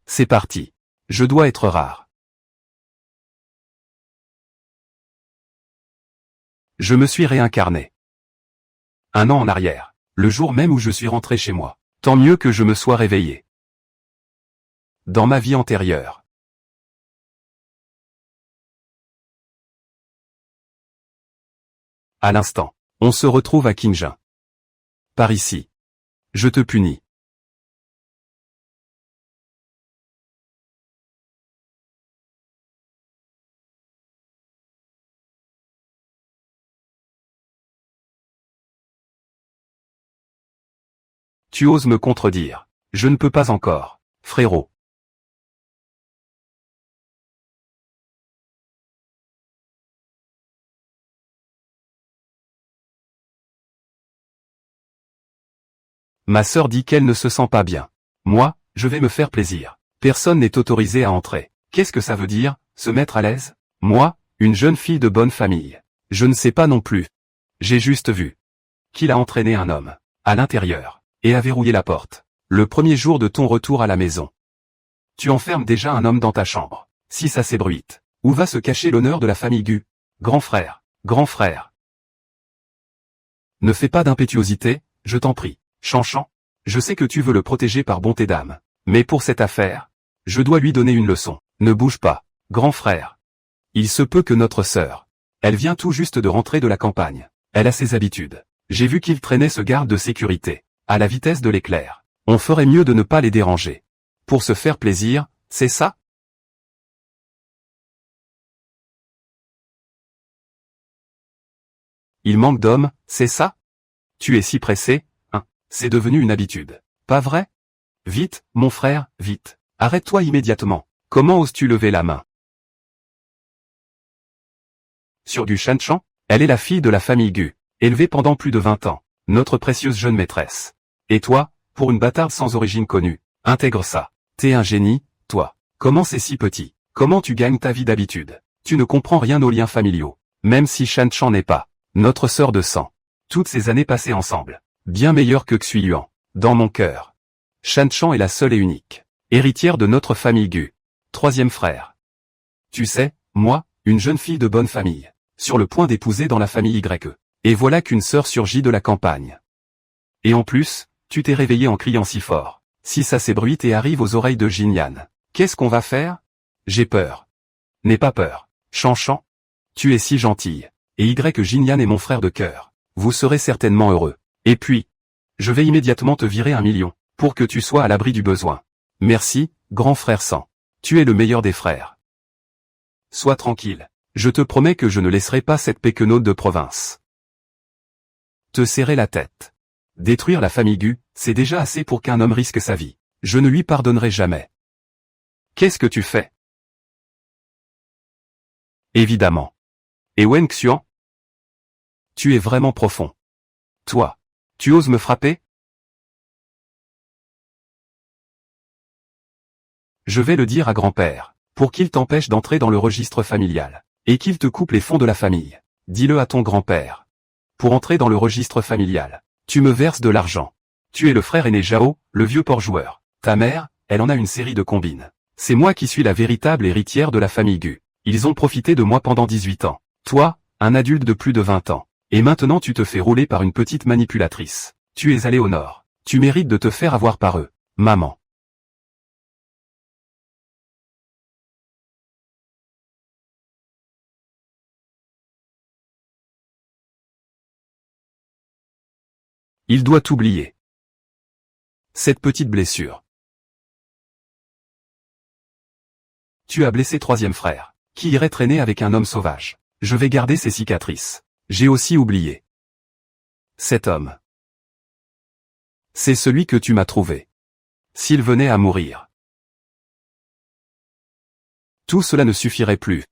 C'est parti. Je dois être rare. Je me suis réincarné. 1 an en arrière, le jour même où je suis rentré chez moi. Tant mieux que je me sois réveillé. Dans ma vie antérieure. À l'instant, on se retrouve à Kinjin. Par ici. Je te punis. Tu oses me contredire. Je ne peux pas encore, frérot. Ma sœur dit qu'elle ne se sent pas bien. Moi, je vais me faire plaisir. Personne n'est autorisé à entrer. Qu'est-ce que ça veut dire, se mettre à l'aise? Moi, une jeune fille de bonne famille. Je ne sais pas non plus. J'ai juste vu qu'il a entraîné un homme à l'intérieur et a verrouillé la porte. Le premier jour de ton retour à la maison. Tu enfermes déjà un homme dans ta chambre. Si ça s'ébruite, où va se cacher l'honneur de la famille Gu? Grand frère, grand frère. Ne fais pas d'impétuosité, je t'en prie. Chanchan, je sais que tu veux le protéger par bonté d'âme. Mais pour cette affaire, je dois lui donner une leçon. Ne bouge pas, grand frère. Il se peut que notre sœur, elle vient tout juste de rentrer de la campagne. Elle a ses habitudes. J'ai vu qu'il traînait ce garde de sécurité, à la vitesse de l'éclair. On ferait mieux de ne pas les déranger. Pour se faire plaisir, c'est ça? Il manque d'hommes, c'est ça? Tu es si pressé, hein? C'est devenu une habitude. Pas vrai? Vite, mon frère, vite. Arrête-toi immédiatement. Comment oses-tu lever la main? Sur Gu Shanchan, elle est la fille de la famille Gu, élevée pendant plus de 20 ans. Notre précieuse jeune maîtresse. Et toi, pour une bâtarde sans origine connue, intègre ça. T'es un génie, toi. Comment c'est si petit? Comment tu gagnes ta vie d'habitude? Tu ne comprends rien aux liens familiaux. Même si Shanchan n'est pas notre sœur de sang. Toutes ces années passées ensemble. Bien meilleure que Xui Yuan. Dans mon cœur. Shanchan est la seule et unique. Héritière de notre famille Gu. 3e frère. Tu sais, moi, une jeune fille de bonne famille. Sur le point d'épouser dans la famille YE. Et voilà qu'une sœur surgit de la campagne. Et en plus, tu t'es réveillé en criant si fort. Si ça s'ébruite et arrive aux oreilles de Jinyan, qu'est-ce qu'on va faire? J'ai peur. N'aie pas peur. Shanchan. Tu es si gentille. Et Jinyan est mon frère de cœur. Vous serez certainement heureux. Et puis, je vais immédiatement te virer 1 million, pour que tu sois à l'abri du besoin. Merci, grand frère Sang. Tu es le meilleur des frères. Sois tranquille. Je te promets que je ne laisserai pas cette péquenaude de province te serrer la tête. Détruire la famille Gu, c'est déjà assez pour qu'un homme risque sa vie. Je ne lui pardonnerai jamais. Qu'est-ce que tu fais? Évidemment. Et Wen Xuan? Tu es vraiment profond. Toi, tu oses me frapper? Je vais le dire à grand-père, pour qu'il t'empêche d'entrer dans le registre familial, et qu'il te coupe les fonds de la famille. Dis-le à ton grand-père. Pour entrer dans le registre familial, tu me verses de l'argent. Tu es le frère aîné Zhao, le vieux port-joueur. Ta mère, elle en a une série de combines. C'est moi qui suis la véritable héritière de la famille Gu. Ils ont profité de moi pendant 18 ans. Toi, un adulte de plus de 20 ans. Et maintenant tu te fais rouler par une petite manipulatrice. Tu es allé au nord. Tu mérites de te faire avoir par eux, maman. Il doit oublier cette petite blessure. Tu as blessé 3e frère, qui irait traîner avec un homme sauvage. Je vais garder ses cicatrices. J'ai aussi oublié cet homme. C'est celui que tu m'as trouvé. S'il venait à mourir, tout cela ne suffirait plus.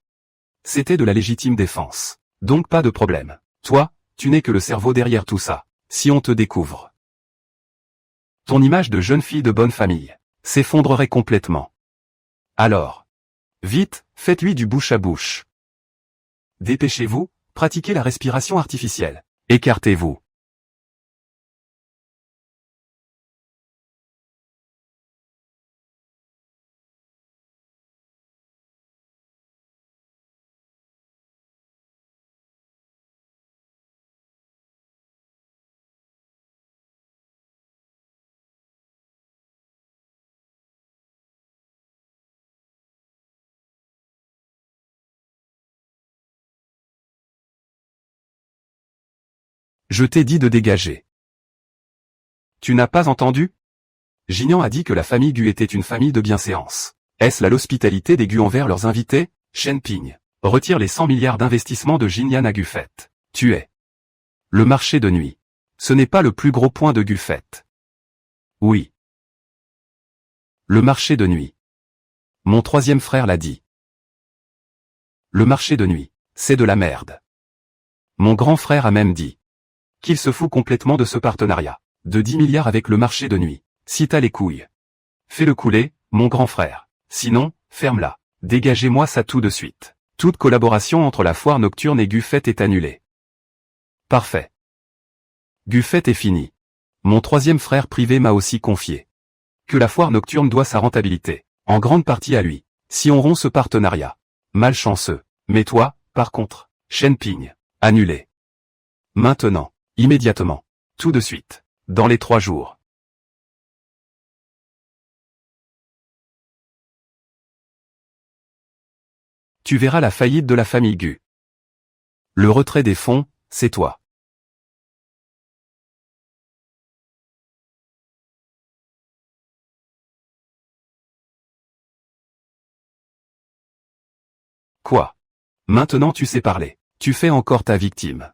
C'était de la légitime défense. Donc pas de problème. Toi, tu n'es que le cerveau derrière tout ça. Si on te découvre, ton image de jeune fille de bonne famille s'effondrerait complètement. Alors, vite, faites-lui du bouche à bouche. Dépêchez-vous, pratiquez la respiration artificielle. Écartez-vous. Je t'ai dit de dégager. Tu n'as pas entendu? Jinian a dit que la famille Gu était une famille de bienséance. Est-ce là l'hospitalité des Gu envers leurs invités? Shen Ping. Retire les 100 milliards d'investissement de Jinyan à Gufet. Tu es. Le marché de nuit. Ce n'est pas le plus gros point de Gufet. Oui. Le marché de nuit. Mon troisième frère l'a dit. Le marché de nuit, c'est de la merde. Mon grand frère a même dit qu'il se fout complètement de ce partenariat de 10 milliards avec le marché de nuit. Si t'as les couilles, fais-le couler, mon grand frère. Sinon, ferme-la. Dégagez-moi ça tout de suite. Toute collaboration entre la foire nocturne et Gufet est annulée. Parfait. Gufet est fini. Mon troisième frère privé m'a aussi confié que la foire nocturne doit sa rentabilité, en grande partie à lui. Si on rompt ce partenariat, malchanceux. Mais toi, par contre, Shen Ping, annulé. Maintenant, immédiatement, tout de suite, dans les 3 jours. Tu verras la faillite de la famille Gu. Le retrait des fonds, c'est toi. Quoi? Maintenant tu sais parler. Tu fais encore ta victime.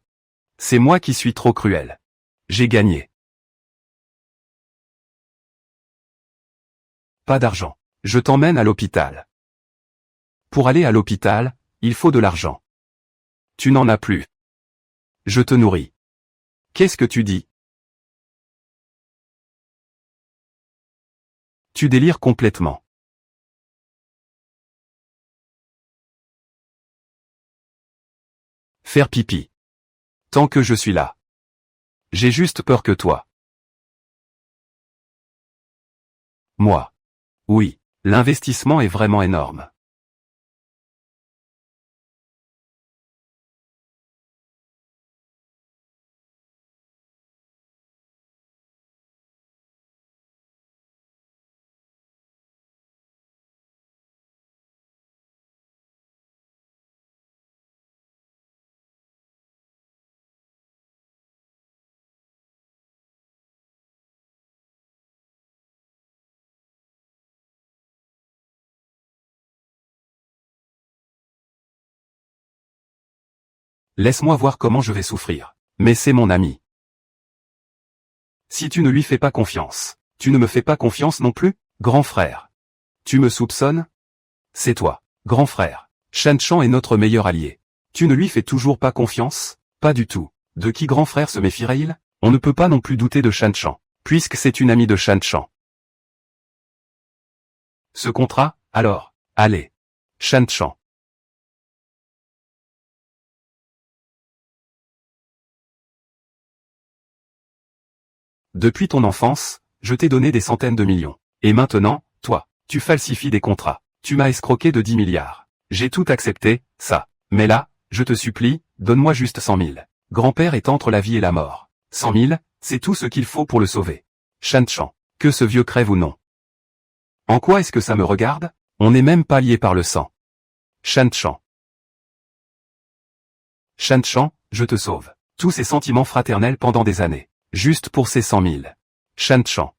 C'est moi qui suis trop cruel. J'ai gagné. Pas d'argent. Je t'emmène à l'hôpital. Pour aller à l'hôpital, il faut de l'argent. Tu n'en as plus. Je te nourris. Qu'est-ce que tu dis? Tu délires complètement. Faire pipi. Tant que je suis là. J'ai juste peur que toi. Moi. Oui, l'investissement est vraiment énorme. Laisse-moi voir comment je vais souffrir. Mais c'est mon ami. Si tu ne lui fais pas confiance, tu ne me fais pas confiance non plus, grand frère. Tu me soupçonnes? C'est toi, grand frère. Shan Chan est notre meilleur allié. Tu ne lui fais toujours pas confiance? Pas du tout. De qui grand frère se méfierait-il? On ne peut pas non plus douter de Shan Chan, puisque c'est une amie de Shan Chan. Ce contrat, alors, allez. Shan Chan. Depuis ton enfance, je t'ai donné des centaines de millions. Et maintenant, toi, tu falsifies des contrats. Tu m'as escroqué de 10 milliards. J'ai tout accepté, ça. Mais là, je te supplie, donne-moi juste 100 000. Grand-père est entre la vie et la mort. 100 000, c'est tout ce qu'il faut pour le sauver. Shan Chan. Que ce vieux crève ou non. En quoi est-ce que ça me regarde? On n'est même pas lié par le sang. Shan Chan. Shan Chan, je te sauve. Tous ces sentiments fraternels pendant des années. Juste pour ces 100 000. Shan Chan.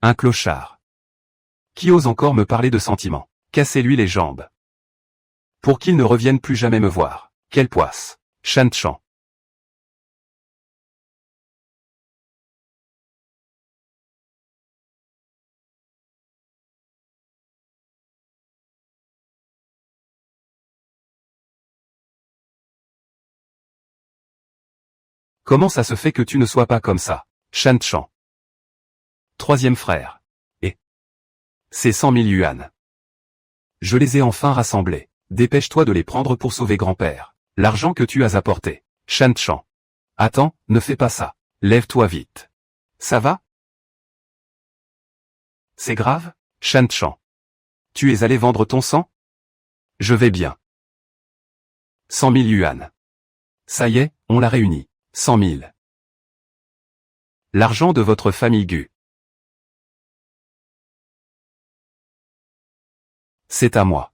Un clochard. Qui ose encore me parler de sentiments? Cassez-lui les jambes. Pour qu'il ne revienne plus jamais me voir. Quelle poisse. Shan Chan. Comment ça se fait que tu ne sois pas comme ça? Shan Chan. Troisième frère. Et c'est 100 000 yuan. Je les ai enfin rassemblés. Dépêche-toi de les prendre pour sauver grand-père. L'argent que tu as apporté. Shan Chan. Attends, ne fais pas ça. Lève-toi vite. Ça va? C'est grave? Shan Chan. Tu es allé vendre ton sang? Je vais bien. 100 000 yuan. Ça y est, on l'a réuni. 100 000. L'argent de votre famille Gu. C'est à moi.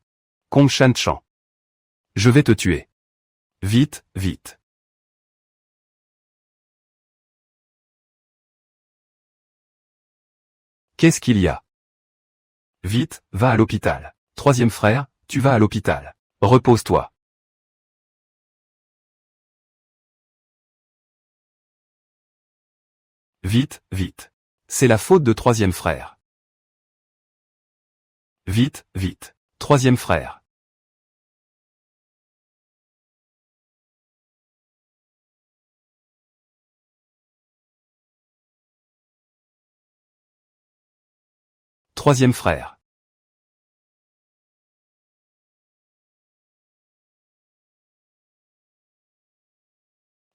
Kong Shan Chan. Je vais te tuer. Vite, vite. Qu'est-ce qu'il y a? Vite, va à l'hôpital. Troisième frère, tu vas à l'hôpital. Repose-toi. Vite, vite. C'est la faute de troisième frère. Vite, vite. Troisième frère. Troisième frère.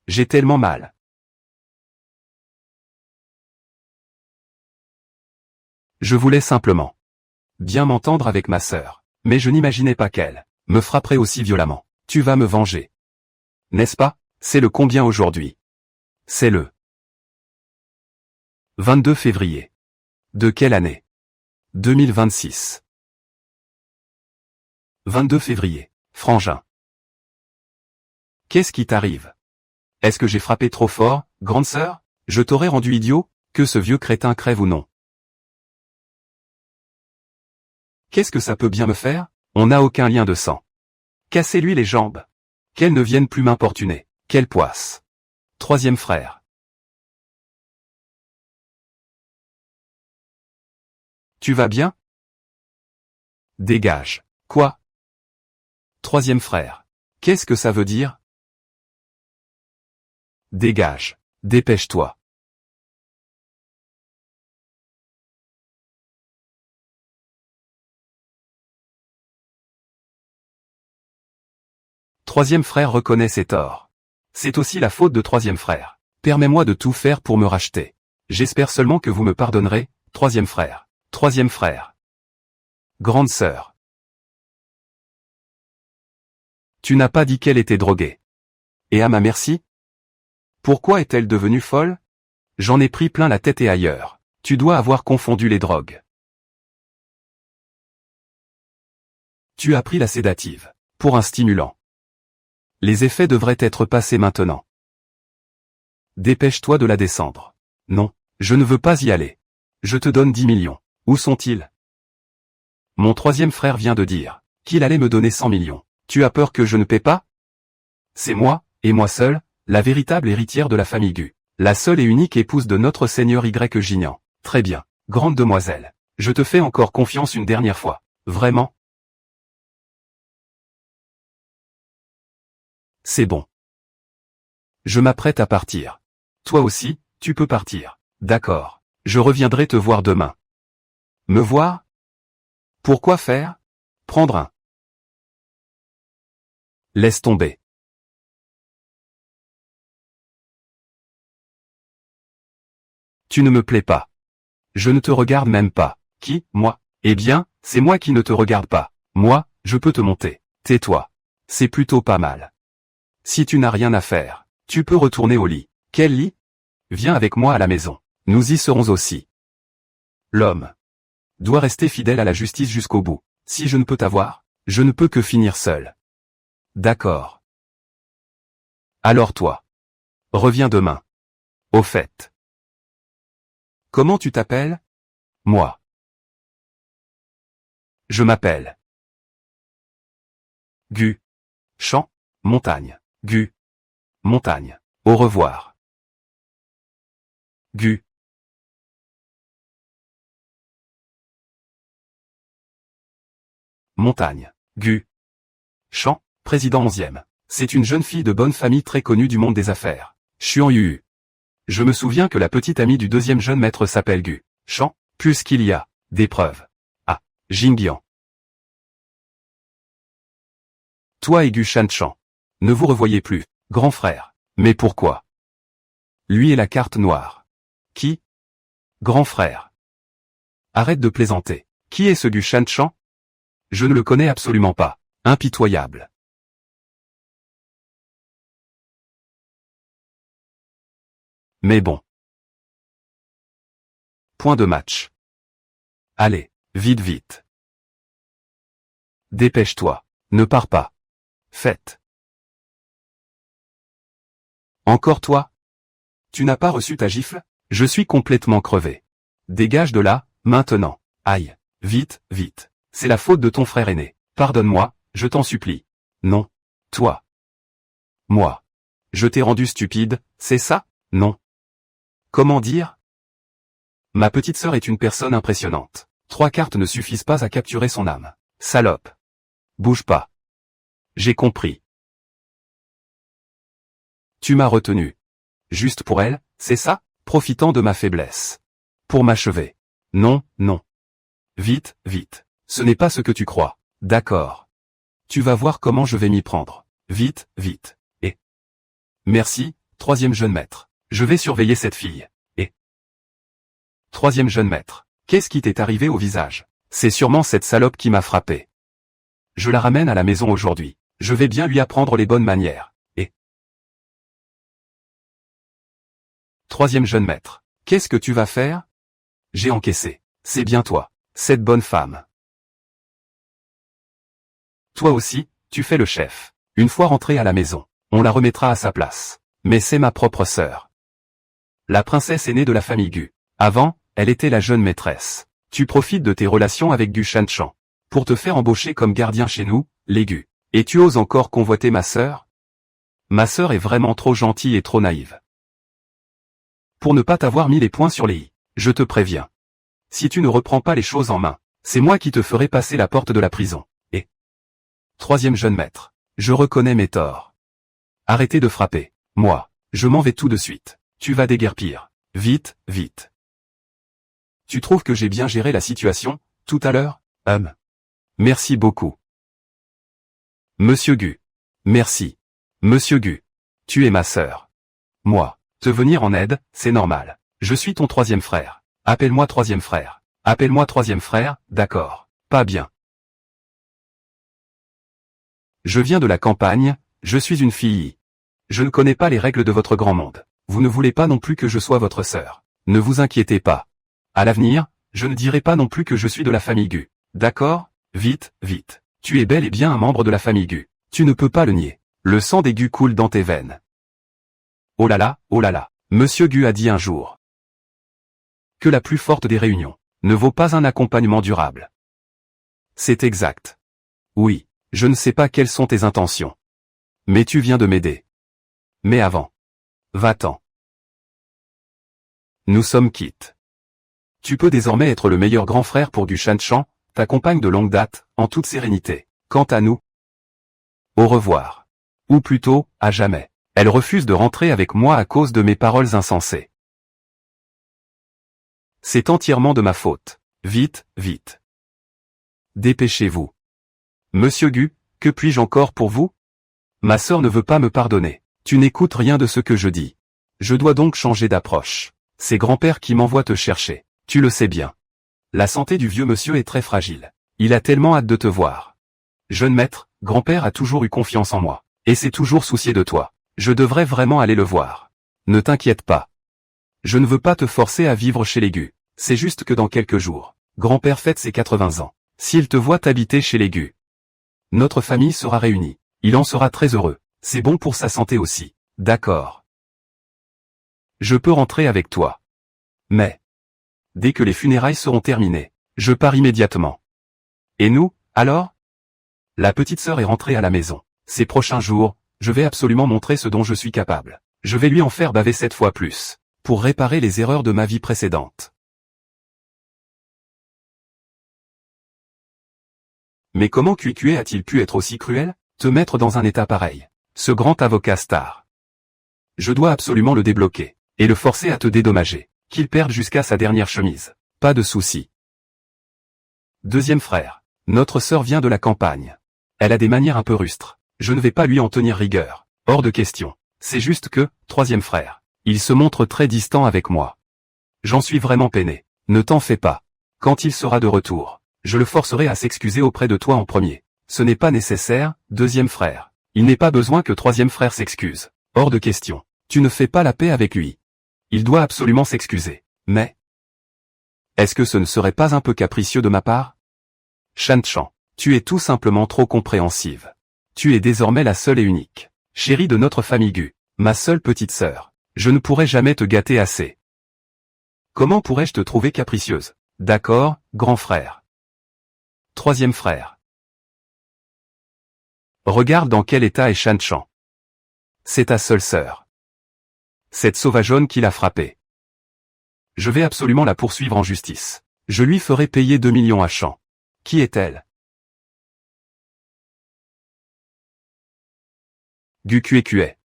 J'ai tellement mal. Je voulais simplement bien m'entendre avec ma sœur, mais je n'imaginais pas qu'elle me frapperait aussi violemment. Tu vas me venger. N'est-ce pas? C'est le combien aujourd'hui? C'est le 22 février. De quelle année? 2026. 22 février. Frangin. Qu'est-ce qui t'arrive? Est-ce que j'ai frappé trop fort, grande sœur? Je t'aurais rendu idiot, que ce vieux crétin crève ou non? Qu'est-ce que ça peut bien me faire? On n'a aucun lien de sang. Cassez-lui les jambes. Qu'elle ne vienne plus m'importuner. Quelle poisse. Troisième frère. Tu vas bien? Dégage. Quoi? Troisième frère. Qu'est-ce que ça veut dire? Dégage. Dépêche-toi. Troisième frère reconnaît ses torts. C'est aussi la faute de troisième frère. Permets-moi de tout faire pour me racheter. J'espère seulement que vous me pardonnerez, troisième frère. Troisième frère. Grande sœur. Tu n'as pas dit qu'elle était droguée. Et à ma merci? Pourquoi est-elle devenue folle? J'en ai pris plein la tête et ailleurs. Tu dois avoir confondu les drogues. Tu as pris la sédative. Pour un stimulant. Les effets devraient être passés maintenant. Dépêche-toi de la descendre. Non, je ne veux pas y aller. Je te donne 10 millions. Où sont-ils? Mon troisième frère vient de dire qu'il allait me donner 100 millions. Tu as peur que je ne paie pas? C'est moi, et moi seule, la véritable héritière de la famille Gu. La seule et unique épouse de notre seigneur Y. Gignan. Très bien, grande demoiselle. Je te fais encore confiance une dernière fois. Vraiment? C'est bon. Je m'apprête à partir. Toi aussi, tu peux partir. D'accord. Je reviendrai te voir demain. Me voir? Pourquoi faire? Prendre un. Laisse tomber. Tu ne me plais pas. Je ne te regarde même pas. Qui, moi? Eh bien, c'est moi qui ne te regarde pas. Moi, je peux te monter. Tais-toi. C'est plutôt pas mal. Si tu n'as rien à faire, tu peux retourner au lit. Quel lit? Viens avec moi à la maison. Nous y serons aussi. L'homme doit rester fidèle à la justice jusqu'au bout. Si je ne peux t'avoir, je ne peux que finir seul. D'accord. Alors toi. Reviens demain. Au fait. Comment tu t'appelles? Moi. Je m'appelle Gu. Champ. Montagne. Gu. Montagne. Au revoir. Gu. Montagne. Gu. Champ. Président 11e. C'est une jeune fille de bonne famille très connue du monde des affaires. Chuan Yu. Je me souviens que la petite amie du deuxième jeune maître s'appelle Gu. Champ, puisqu'il y a des preuves. Ah, Jingyan. Toi et Gu Shanchan. Ne vous revoyez plus, grand frère. Mais pourquoi? Lui est la carte noire. Qui? Grand frère. Arrête de plaisanter. Qui est ce Gu Shanchan? Je ne le connais absolument pas. Impitoyable. Mais bon. Point de match. Allez, vite vite. Dépêche-toi. Ne pars pas. Faites. Encore toi? Tu n'as pas reçu ta gifle? Je suis complètement crevé. Dégage de là, maintenant. Aïe. Vite, vite. C'est la faute de ton frère aîné. Pardonne-moi, je t'en supplie. Non. Toi. Moi. Je t'ai rendu stupide, c'est ça? Non. Comment dire? Ma petite sœur est une personne impressionnante. 3 cartes ne suffisent pas à capturer son âme. Salope. Bouge pas. J'ai compris. Tu m'as retenu. Juste pour elle, c'est ça? Profitant de ma faiblesse. Pour m'achever. Non, non. Vite, vite. Ce n'est pas ce que tu crois. D'accord. Tu vas voir comment je vais m'y prendre. Vite, vite. Et. Merci, 3e jeune maître. Je vais surveiller cette fille. Et. 3e jeune maître. Qu'est-ce qui t'est arrivé au visage? C'est sûrement cette salope qui m'a frappé. Je la ramène à la maison aujourd'hui. Je vais bien lui apprendre les bonnes manières. Et. 3e jeune maître. Qu'est-ce que tu vas faire? J'ai encaissé. C'est bien toi. Cette bonne femme. Toi aussi, tu fais le chef. Une fois rentrée à la maison, on la remettra à sa place. Mais c'est ma propre sœur. La princesse est née de la famille Gu. Avant, elle était la jeune maîtresse. Tu profites de tes relations avec Gu Shanchan pour te faire embaucher comme gardien chez nous, les Gu. Et tu oses encore convoiter ma sœur? Ma sœur est vraiment trop gentille et trop naïve. Pour ne pas t'avoir mis les points sur les i, je te préviens. Si tu ne reprends pas les choses en main, c'est moi qui te ferai passer la porte de la prison. Et. 3e jeune maître. Je reconnais mes torts. Arrêtez de frapper. Moi, je m'en vais tout de suite. Tu vas déguerpir. Vite, vite. Tu trouves que j'ai bien géré la situation, tout à l'heure? Merci beaucoup. Monsieur Gu. Merci. Monsieur Gu. Tu es ma sœur. Moi, te venir en aide, c'est normal. Je suis ton 3e frère. Appelle-moi 3e frère. Appelle-moi 3e frère, d'accord. Pas bien. Je viens de la campagne, je suis une fille. Je ne connais pas les règles de votre grand monde. Vous ne voulez pas non plus que je sois votre sœur. Ne vous inquiétez pas. À l'avenir, je ne dirai pas non plus que je suis de la famille Gu. D'accord? Vite, vite. Tu es bel et bien un membre de la famille Gu. Tu ne peux pas le nier. Le sang des Gu coule dans tes veines. Oh là là, Monsieur Gu a dit un jour que la plus forte des réunions ne vaut pas un accompagnement durable. C'est exact. Oui, je ne sais pas quelles sont tes intentions. Mais tu viens de m'aider. Mais avant. Va-t'en. Nous sommes quittes. Tu peux désormais être le meilleur grand frère pour Gu Shanchan, ta compagne de longue date, en toute sérénité. Quant à nous, au revoir. Ou plutôt, à jamais. Elle refuse de rentrer avec moi à cause de mes paroles insensées. C'est entièrement de ma faute. Vite, vite. Dépêchez-vous. Monsieur Gu, que puis-je encore pour vous? Ma sœur ne veut pas me pardonner. Tu n'écoutes rien de ce que je dis. Je dois donc changer d'approche. C'est grand-père qui m'envoie te chercher. Tu le sais bien. La santé du vieux monsieur est très fragile. Il a tellement hâte de te voir. Jeune maître, grand-père a toujours eu confiance en moi. Et s'est toujours soucié de toi. Je devrais vraiment aller le voir. Ne t'inquiète pas. Je ne veux pas te forcer à vivre chez les Gu. C'est juste que dans quelques jours, grand-père fête ses 80 ans. S'il te voit habiter chez les Gu, notre famille sera réunie. Il en sera très heureux. C'est bon pour sa santé aussi. D'accord. Je peux rentrer avec toi. Mais, dès que les funérailles seront terminées, je pars immédiatement. Et nous, alors? La petite sœur est rentrée à la maison. Ces prochains jours, je vais absolument montrer ce dont je suis capable. Je vais lui en faire baver 7 fois plus, pour réparer les erreurs de ma vie précédente. Mais comment Cuicue a-t-il pu être aussi cruel, te mettre dans un état pareil? Ce grand avocat star. Je dois absolument le débloquer, et le forcer à te dédommager, qu'il perde jusqu'à sa dernière chemise. Pas de souci. 2e frère. Notre sœur vient de la campagne. Elle a des manières un peu rustres. Je ne vais pas lui en tenir rigueur. Hors de question. C'est juste que, 3e frère, il se montre très distant avec moi. J'en suis vraiment peiné. Ne t'en fais pas. Quand il sera de retour, je le forcerai à s'excuser auprès de toi en premier. Ce n'est pas nécessaire, 2e frère. Il n'est pas besoin que 3e frère s'excuse. Hors de question. Tu ne fais pas la paix avec lui. Il doit absolument s'excuser. Mais, est-ce que ce ne serait pas un peu capricieux de ma part? Shanchan, tu es tout simplement trop compréhensive. Tu es désormais la seule et unique chérie de notre famille Gu, ma seule petite sœur. Je ne pourrai jamais te gâter assez. Comment pourrais-je te trouver capricieuse? D'accord, grand frère. Troisième frère. Regarde dans quel état est Shanchan. C'est ta seule sœur. Cette sauvageonne qui l'a frappée. Je vais absolument la poursuivre en justice. Je lui ferai payer 2 millions à Shan. Qui est-elle? Gu Kuekue.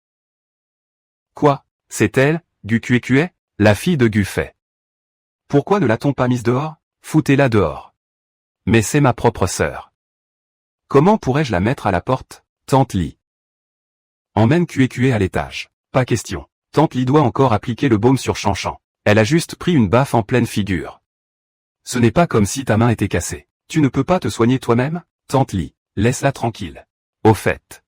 Quoi? C'est elle, Gu Kuekue, la fille de Gu Fei. Pourquoi ne l'a-t-on pas mise dehors? Foutez-la dehors. Mais c'est ma propre sœur. Comment pourrais-je la mettre à la porte? Tante Li. Emmène Kuekue à l'étage. Pas question. Tante Li doit encore appliquer le baume sur Shanchan. Elle a juste pris une baffe en pleine figure. Ce n'est pas comme si ta main était cassée. Tu ne peux pas te soigner toi-même? Tante Li, laisse-la tranquille. Au fait.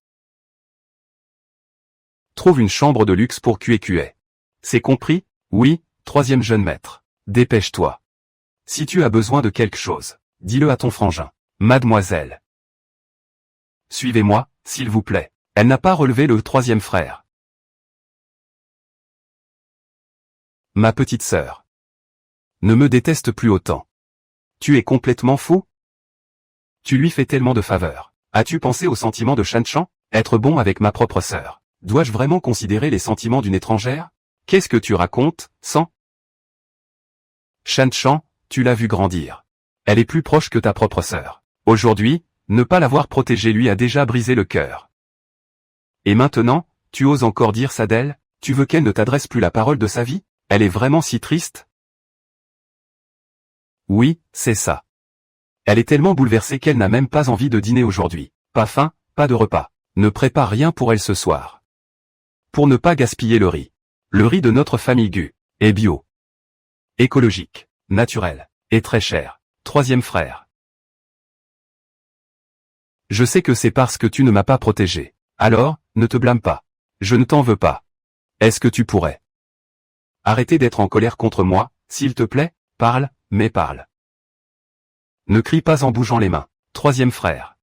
Trouve une chambre de luxe pour Kuekue. C'est compris? Oui, troisième jeune maître. Dépêche-toi. Si tu as besoin de quelque chose, dis-le à ton frangin. Mademoiselle. Suivez-moi, s'il vous plaît. Elle n'a pas relevé le troisième frère. Ma petite sœur. Ne me déteste plus autant. Tu es complètement fou? Tu lui fais tellement de faveurs. As-tu pensé aux sentiments de Shanchan? Être bon avec ma propre sœur. Dois-je vraiment considérer les sentiments d'une étrangère? Qu'est-ce que tu racontes, sang? Shanchan, tu l'as vu grandir. Elle est plus proche que ta propre sœur. Aujourd'hui, ne pas l'avoir protégée lui a déjà brisé le cœur. Et maintenant, tu oses encore dire ça d'elle? Tu veux qu'elle ne t'adresse plus la parole de sa vie? Elle est vraiment si triste? Oui, c'est ça. Elle est tellement bouleversée qu'elle n'a même pas envie de dîner aujourd'hui. Pas faim, pas de repas. Ne prépare rien pour elle ce soir. Pour ne pas gaspiller le riz. Le riz de notre famille Gu est bio. Écologique, naturel, et très cher. Troisième frère. Je sais que c'est parce que tu ne m'as pas protégé. Alors, ne te blâme pas. Je ne t'en veux pas. Est-ce que tu pourrais arrêter d'être en colère contre moi, s'il te plaît? Parle, mais parle. Ne crie pas en bougeant les mains. Troisième frère.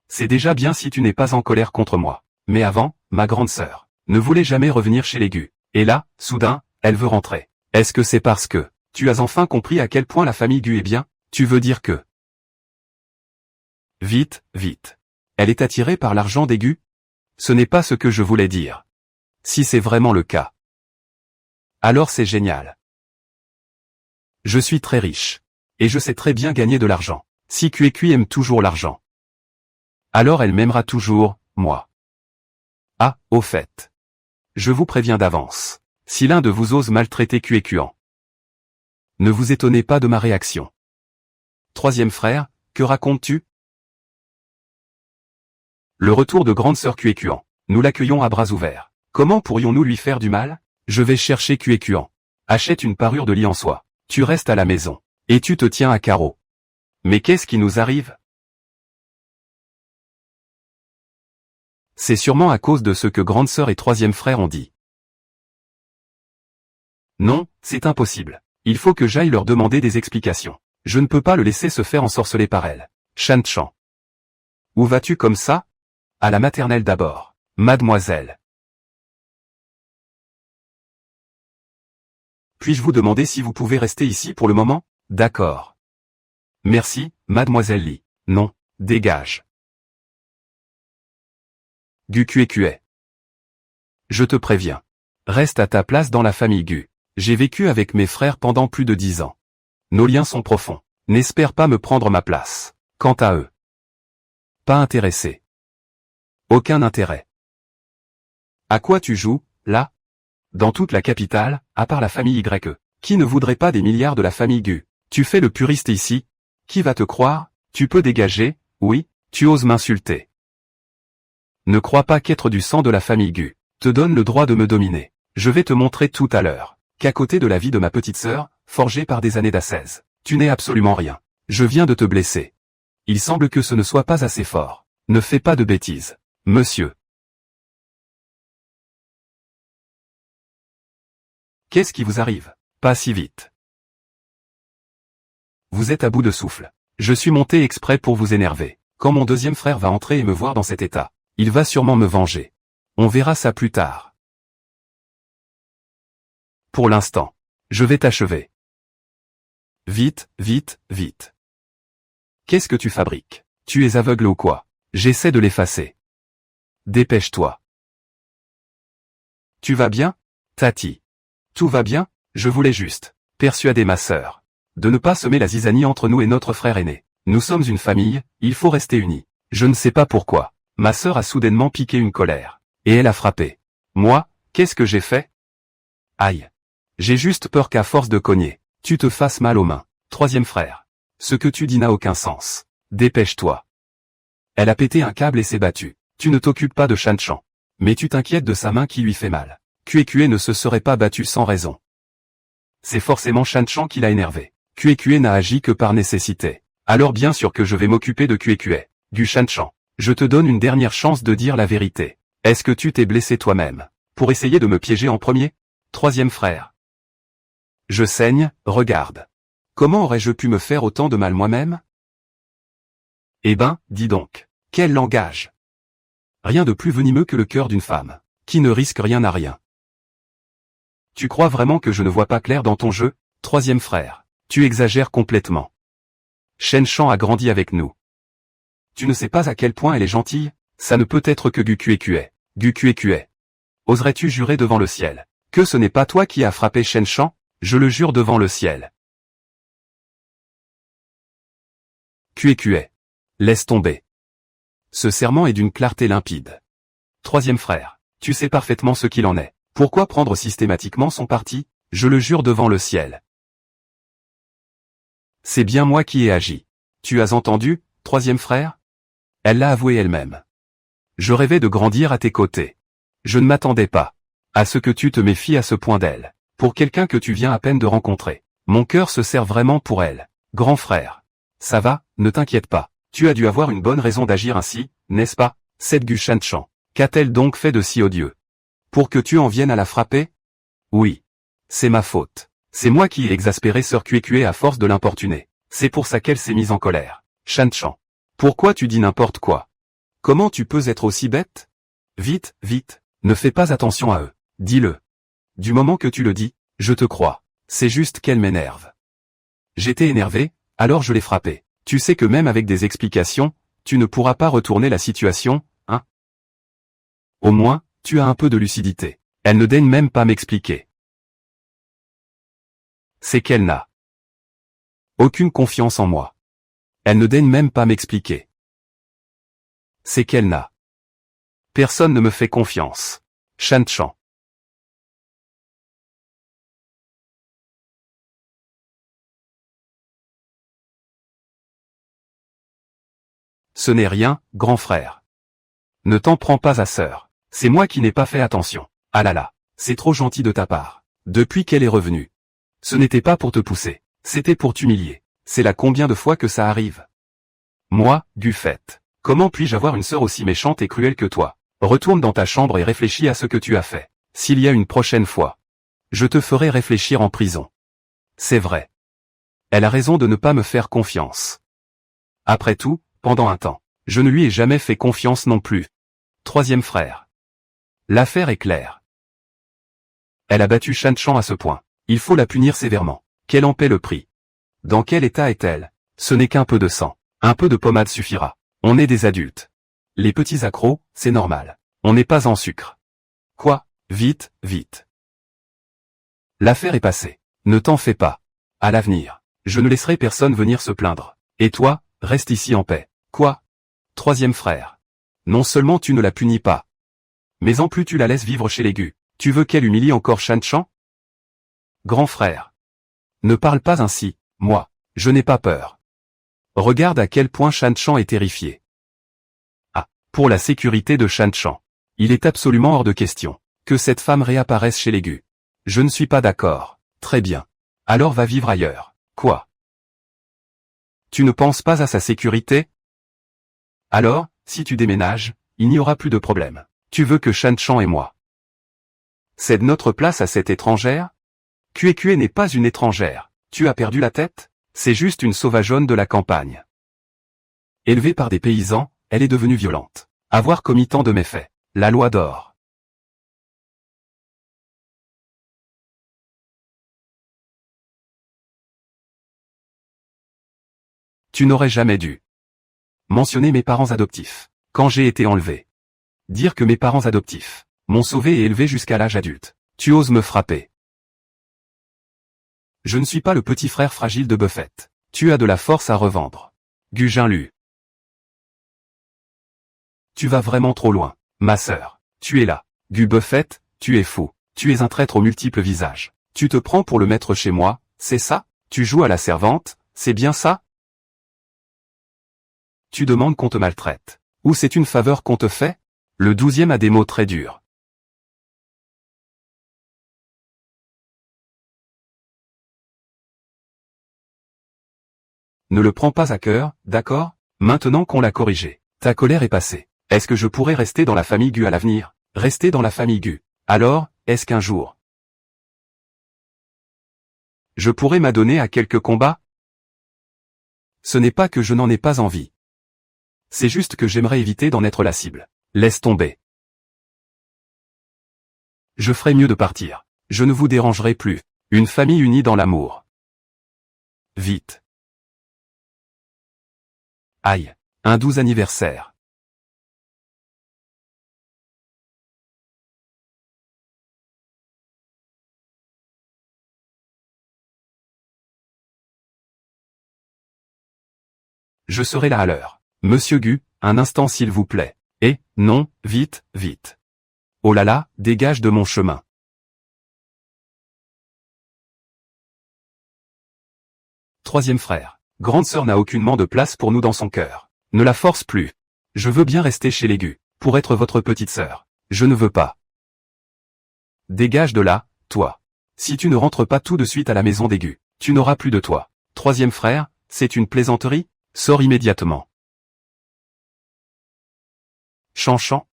C'est déjà bien si tu n'es pas en colère contre moi. Mais avant, ma grande sœur ne voulait jamais revenir chez les Gu. Et là, soudain, elle veut rentrer. Est-ce que c'est parce que tu as enfin compris à quel point la famille Gu est bien? Tu veux dire que... Vite, vite. Elle est attirée par l'argent des Gu? Ce n'est pas ce que je voulais dire. Si c'est vraiment le cas, alors c'est génial. Je suis très riche. Et je sais très bien gagner de l'argent. Si Kuekue aime toujours l'argent, alors elle m'aimera toujours, moi. Ah, au fait. Je vous préviens d'avance. Si l'un de vous ose maltraiter Kuekuan, ne vous étonnez pas de ma réaction. Troisième frère, que racontes-tu? Le retour de grande sœur Kuekuan. Nous l'accueillons à bras ouverts. Comment pourrions-nous lui faire du mal? Je vais chercher Kuekuan. Achète une parure de lit en soie. Tu restes à la maison. Et tu te tiens à carreau. Mais qu'est-ce qui nous arrive? C'est sûrement à cause de ce que grande sœur et troisième frère ont dit. Non, c'est impossible. Il faut que j'aille leur demander des explications. Je ne peux pas le laisser se faire ensorceler par elle. Shanchan. Où vas-tu comme ça? À la maternelle d'abord. Mademoiselle. Puis-je vous demander si vous pouvez rester ici pour le moment? D'accord. Merci, mademoiselle Li. Non, dégage. Gu Kuekue. Je te préviens. Reste à ta place dans la famille Gu. J'ai vécu avec mes frères pendant plus de 10 ans. Nos liens sont profonds. N'espère pas me prendre ma place. Quant à eux. Pas intéressé. Aucun intérêt. À quoi tu joues, là? Dans toute la capitale, à part la famille YE. Qui ne voudrait pas des milliards de la famille Gu? Tu fais le puriste ici? Qui va te croire? Tu peux dégager? Oui, tu oses m'insulter. Ne crois pas qu'être du sang de la famille Gu te donne le droit de me dominer. Je vais te montrer tout à l'heure qu'à côté de la vie de ma petite sœur, forgée par des années d'ascèse, tu n'es absolument rien. Je viens de te blesser. Il semble que ce ne soit pas assez fort. Ne fais pas de bêtises, monsieur. Qu'est-ce qui vous arrive? Pas si vite. Vous êtes à bout de souffle. Je suis monté exprès pour vous énerver. Quand mon deuxième frère va entrer et me voir dans cet état, il va sûrement me venger. On verra ça plus tard. Pour l'instant, je vais t'achever. Vite, vite, vite. Qu'est-ce que tu fabriques? Tu es aveugle ou quoi? J'essaie de l'effacer. Dépêche-toi. Tu vas bien, Tati? Tout va bien? Je voulais juste persuader ma sœur de ne pas semer la zizanie entre nous et notre frère aîné. Nous sommes une famille, il faut rester unis. Je ne sais pas pourquoi. Ma sœur a soudainement piqué une colère. Et elle a frappé. Moi, qu'est-ce que j'ai fait? Aïe. J'ai juste peur qu'à force de cogner, tu te fasses mal aux mains. Troisième frère. Ce que tu dis n'a aucun sens. Dépêche-toi. Elle a pété un câble et s'est battue. Tu ne t'occupes pas de Shanchan. Mais tu t'inquiètes de sa main qui lui fait mal. Kue ne se serait pas battu sans raison. C'est forcément Shanchan qui l'a énervé. Kue n'a agi que par nécessité. Alors bien sûr que je vais m'occuper de Kue. Du Shanchan. Je te donne une dernière chance de dire la vérité. Est-ce que tu t'es blessé toi-même pour essayer de me piéger en premier? Troisième frère. Je saigne, regarde. Comment aurais-je pu me faire autant de mal moi-même? Eh ben, dis donc. Quel langage! Rien de plus venimeux que le cœur d'une femme, qui ne risque rien à rien. Tu crois vraiment que je ne vois pas clair dans ton jeu? Troisième frère. Tu exagères complètement. Shanchan a grandi avec nous. Tu ne sais pas à quel point elle est gentille? Ça ne peut être que Kue. Oserais-tu jurer devant le ciel que ce n'est pas toi qui as frappé Shanchan? Je le jure devant le ciel. Kue. Laisse tomber. Ce serment est d'une clarté limpide. Troisième frère. Tu sais parfaitement ce qu'il en est. Pourquoi prendre systématiquement son parti? Je le jure devant le ciel. C'est bien moi qui ai agi. Tu as entendu, troisième frère? Elle l'a avoué elle-même. Je rêvais de grandir à tes côtés. Je ne m'attendais pas à ce que tu te méfies à ce point d'elle. Pour quelqu'un que tu viens à peine de rencontrer. Mon cœur se serre vraiment pour elle. Grand frère. Ça va, ne t'inquiète pas. Tu as dû avoir une bonne raison d'agir ainsi, n'est-ce pas? Cette Gu Shanchan. Qu'a-t-elle donc fait de si odieux? Pour que tu en viennes à la frapper? Oui. C'est ma faute. C'est moi qui ai exaspéré sœur Kue à force de l'importuner. C'est pour ça qu'elle s'est mise en colère. Shanchan. Pourquoi tu dis n'importe quoi? Comment tu peux être aussi bête? Vite, vite, ne fais pas attention à eux. Dis-le. Du moment que tu le dis, je te crois. C'est juste qu'elle m'énerve. J'étais énervé, alors je l'ai frappée. Tu sais que même avec des explications, tu ne pourras pas retourner la situation, hein? Au moins, tu as un peu de lucidité. Elle ne daigne même pas m'expliquer. C'est qu'elle n'a aucune confiance en moi. Elle ne daigne même pas m'expliquer. C'est qu'elle n'a. Personne ne me fait confiance. Shanchan. Ce n'est rien, grand frère. Ne t'en prends pas à sœur. C'est moi qui n'ai pas fait attention. Ah là là, c'est trop gentil de ta part. Depuis qu'elle est revenue. Ce n'était pas pour te pousser. C'était pour t'humilier. C'est là combien de fois que ça arrive. Moi, du fait. Comment puis-je avoir une sœur aussi méchante et cruelle que toi? Retourne dans ta chambre et réfléchis à ce que tu as fait. S'il y a une prochaine fois, je te ferai réfléchir en prison. C'est vrai. Elle a raison de ne pas me faire confiance. Après tout, pendant un temps, je ne lui ai jamais fait confiance non plus. Troisième frère. L'affaire est claire. Elle a battu Shanchan à ce point. Il faut la punir sévèrement. Qu'elle en paie le prix. Dans quel état est-elle? Ce n'est qu'un peu de sang. Un peu de pommade suffira. On est des adultes. Les petits accros, c'est normal. On n'est pas en sucre. Quoi? Vite, vite. L'affaire est passée. Ne t'en fais pas. À l'avenir, je ne laisserai personne venir se plaindre. Et toi, reste ici en paix. Quoi? Troisième frère. Non seulement tu ne la punis pas, mais en plus tu la laisses vivre chez les Gu. Tu veux qu'elle humilie encore Shanchan? Grand frère. Ne parle pas ainsi, moi, je n'ai pas peur. Regarde à quel point Shanchan est terrifié. Ah, pour la sécurité de Shanchan. Il est absolument hors de question que cette femme réapparaisse chez les Gu. Je ne suis pas d'accord. Très bien. Alors va vivre ailleurs. Quoi? Tu ne penses pas à sa sécurité? Alors, si tu déménages, il n'y aura plus de problème. Tu veux que Shanchan et moi cède notre place à cette étrangère? Kue n'est pas une étrangère. Tu as perdu la tête? C'est juste une sauvageonne de la campagne. Élevée par des paysans, elle est devenue violente. Avoir commis tant de méfaits. La loi d'or. Tu n'aurais jamais dû mentionner mes parents adoptifs. Quand j'ai été enlevé. Dire que mes parents adoptifs m'ont sauvé et élevé jusqu'à l'âge adulte. Tu oses me frapper. Je ne suis pas le petit frère fragile de Buffett. Tu as de la force à revendre. Gugin Lu. Tu vas vraiment trop loin, ma sœur. Tu es là. Gu Buffett, tu es fou. Tu es un traître aux multiples visages. Tu te prends pour le maître chez moi, c'est ça? Tu joues à la servante, c'est bien ça? Tu demandes qu'on te maltraite. Ou c'est une faveur qu'on te fait? Le 12e a des mots très durs. Ne le prends pas à cœur, d'accord? Maintenant qu'on l'a corrigé, ta colère est passée. Est-ce que je pourrais rester dans la famille Gu à l'avenir? Rester dans la famille Gu. Alors, est-ce qu'un jour, je pourrais m'adonner à quelques combats? Ce n'est pas que je n'en ai pas envie. C'est juste que j'aimerais éviter d'en être la cible. Laisse tomber. Je ferais mieux de partir. Je ne vous dérangerai plus. Une famille unie dans l'amour. Vite. Aïe. Un 12 anniversaire. Je serai là à l'heure. Monsieur Gu, un instant s'il vous plaît. Et, non, vite, vite. Oh là là, dégage de mon chemin. Troisième frère. Grande sœur n'a aucunement de place pour nous dans son cœur. Ne la force plus. Je veux bien rester chez les Gu, pour être votre petite sœur. Je ne veux pas. Dégage de là, toi. Si tu ne rentres pas tout de suite à la maison des Gu, tu n'auras plus de toi. Troisième frère, c'est une plaisanterie? Sors immédiatement. Chanchan.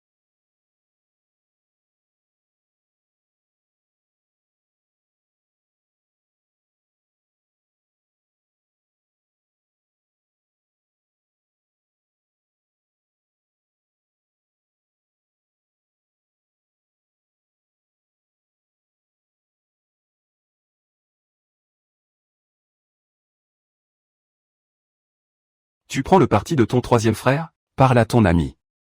Tu prends le parti de ton troisième frère? Parle à ton ami.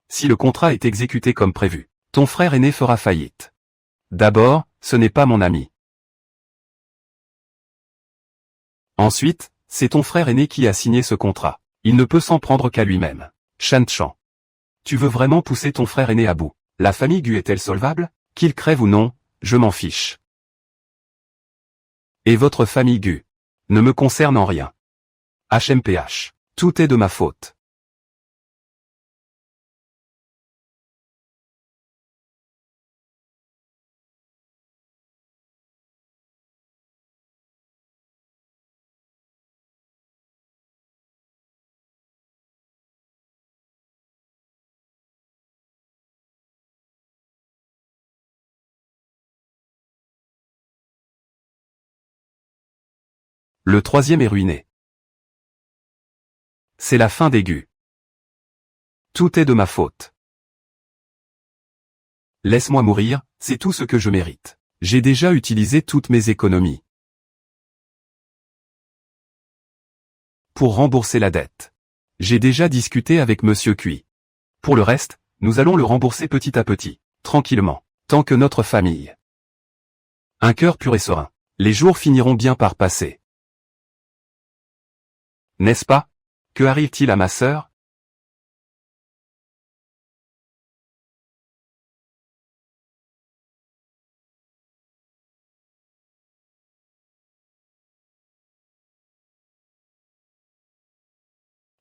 Si le contrat est exécuté comme prévu, ton frère aîné fera faillite. D'abord, ce n'est pas mon ami. Ensuite, c'est ton frère aîné qui a signé ce contrat. Il ne peut s'en prendre qu'à lui-même. Shan Chan. Tu veux vraiment pousser ton frère aîné à bout? La famille Gu est-elle solvable? Qu'il crève ou non, je m'en fiche. Et votre famille Gu ne me concerne en rien. HMPH. Tout est de ma faute. Le troisième est ruiné. C'est la fin des Gu. Tout est de ma faute. Laisse-moi mourir, c'est tout ce que je mérite. J'ai déjà utilisé toutes mes économies pour rembourser la dette. J'ai déjà discuté avec Monsieur Cui. Pour le reste, nous allons le rembourser petit à petit, tranquillement, tant que notre famille. Un cœur pur et serein. Les jours finiront bien par passer. N'est-ce pas? Que arrive-t-il à ma sœur?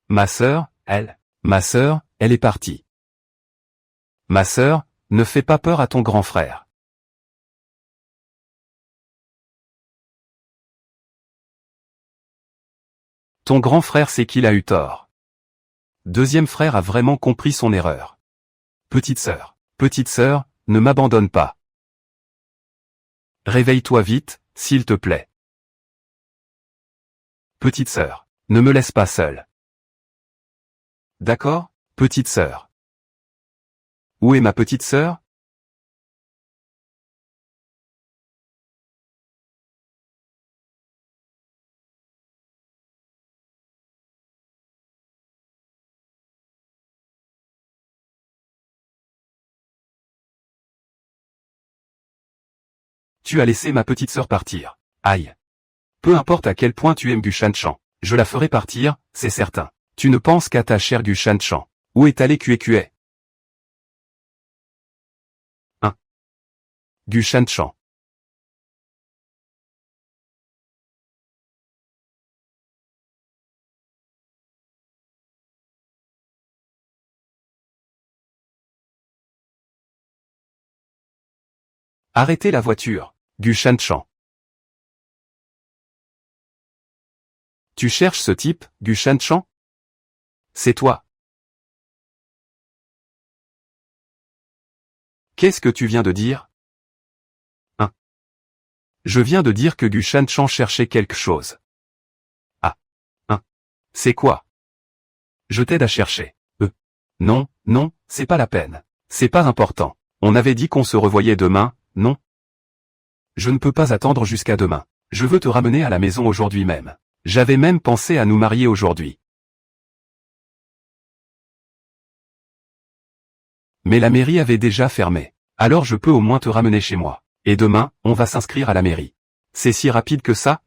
Ma sœur, elle est partie. Ma sœur, ne fais pas peur à ton grand frère. Ton grand frère sait qu'il a eu tort. Deuxième frère a vraiment compris son erreur. Petite sœur, ne m'abandonne pas. Réveille-toi vite, s'il te plaît. Petite sœur, ne me laisse pas seule. D'accord, petite sœur. Où est ma petite sœur? Tu as laissé ma petite sœur partir. Aïe. Peu importe à quel point tu aimes Gu Shanshan, je la ferai partir, c'est certain. Tu ne penses qu'à ta chère Gu Shanshan. Où est allé Kue? 1. Gu Shanshan. Arrêtez la voiture, Gu Shanshan. Tu cherches ce type, Gu Shanshan? C'est toi. Qu'est-ce que tu viens de dire? 1. Je viens de dire que Gu Shanshan cherchait quelque chose. Ah. 1. C'est quoi? Je t'aide à chercher. Non, non, c'est pas la peine. C'est pas important. On avait dit qu'on se revoyait demain, non? Je ne peux pas attendre jusqu'à demain. Je veux te ramener à la maison aujourd'hui même. J'avais même pensé à nous marier aujourd'hui. Mais la mairie avait déjà fermé. Alors je peux au moins te ramener chez moi. Et demain, on va s'inscrire à la mairie. C'est si rapide que ça?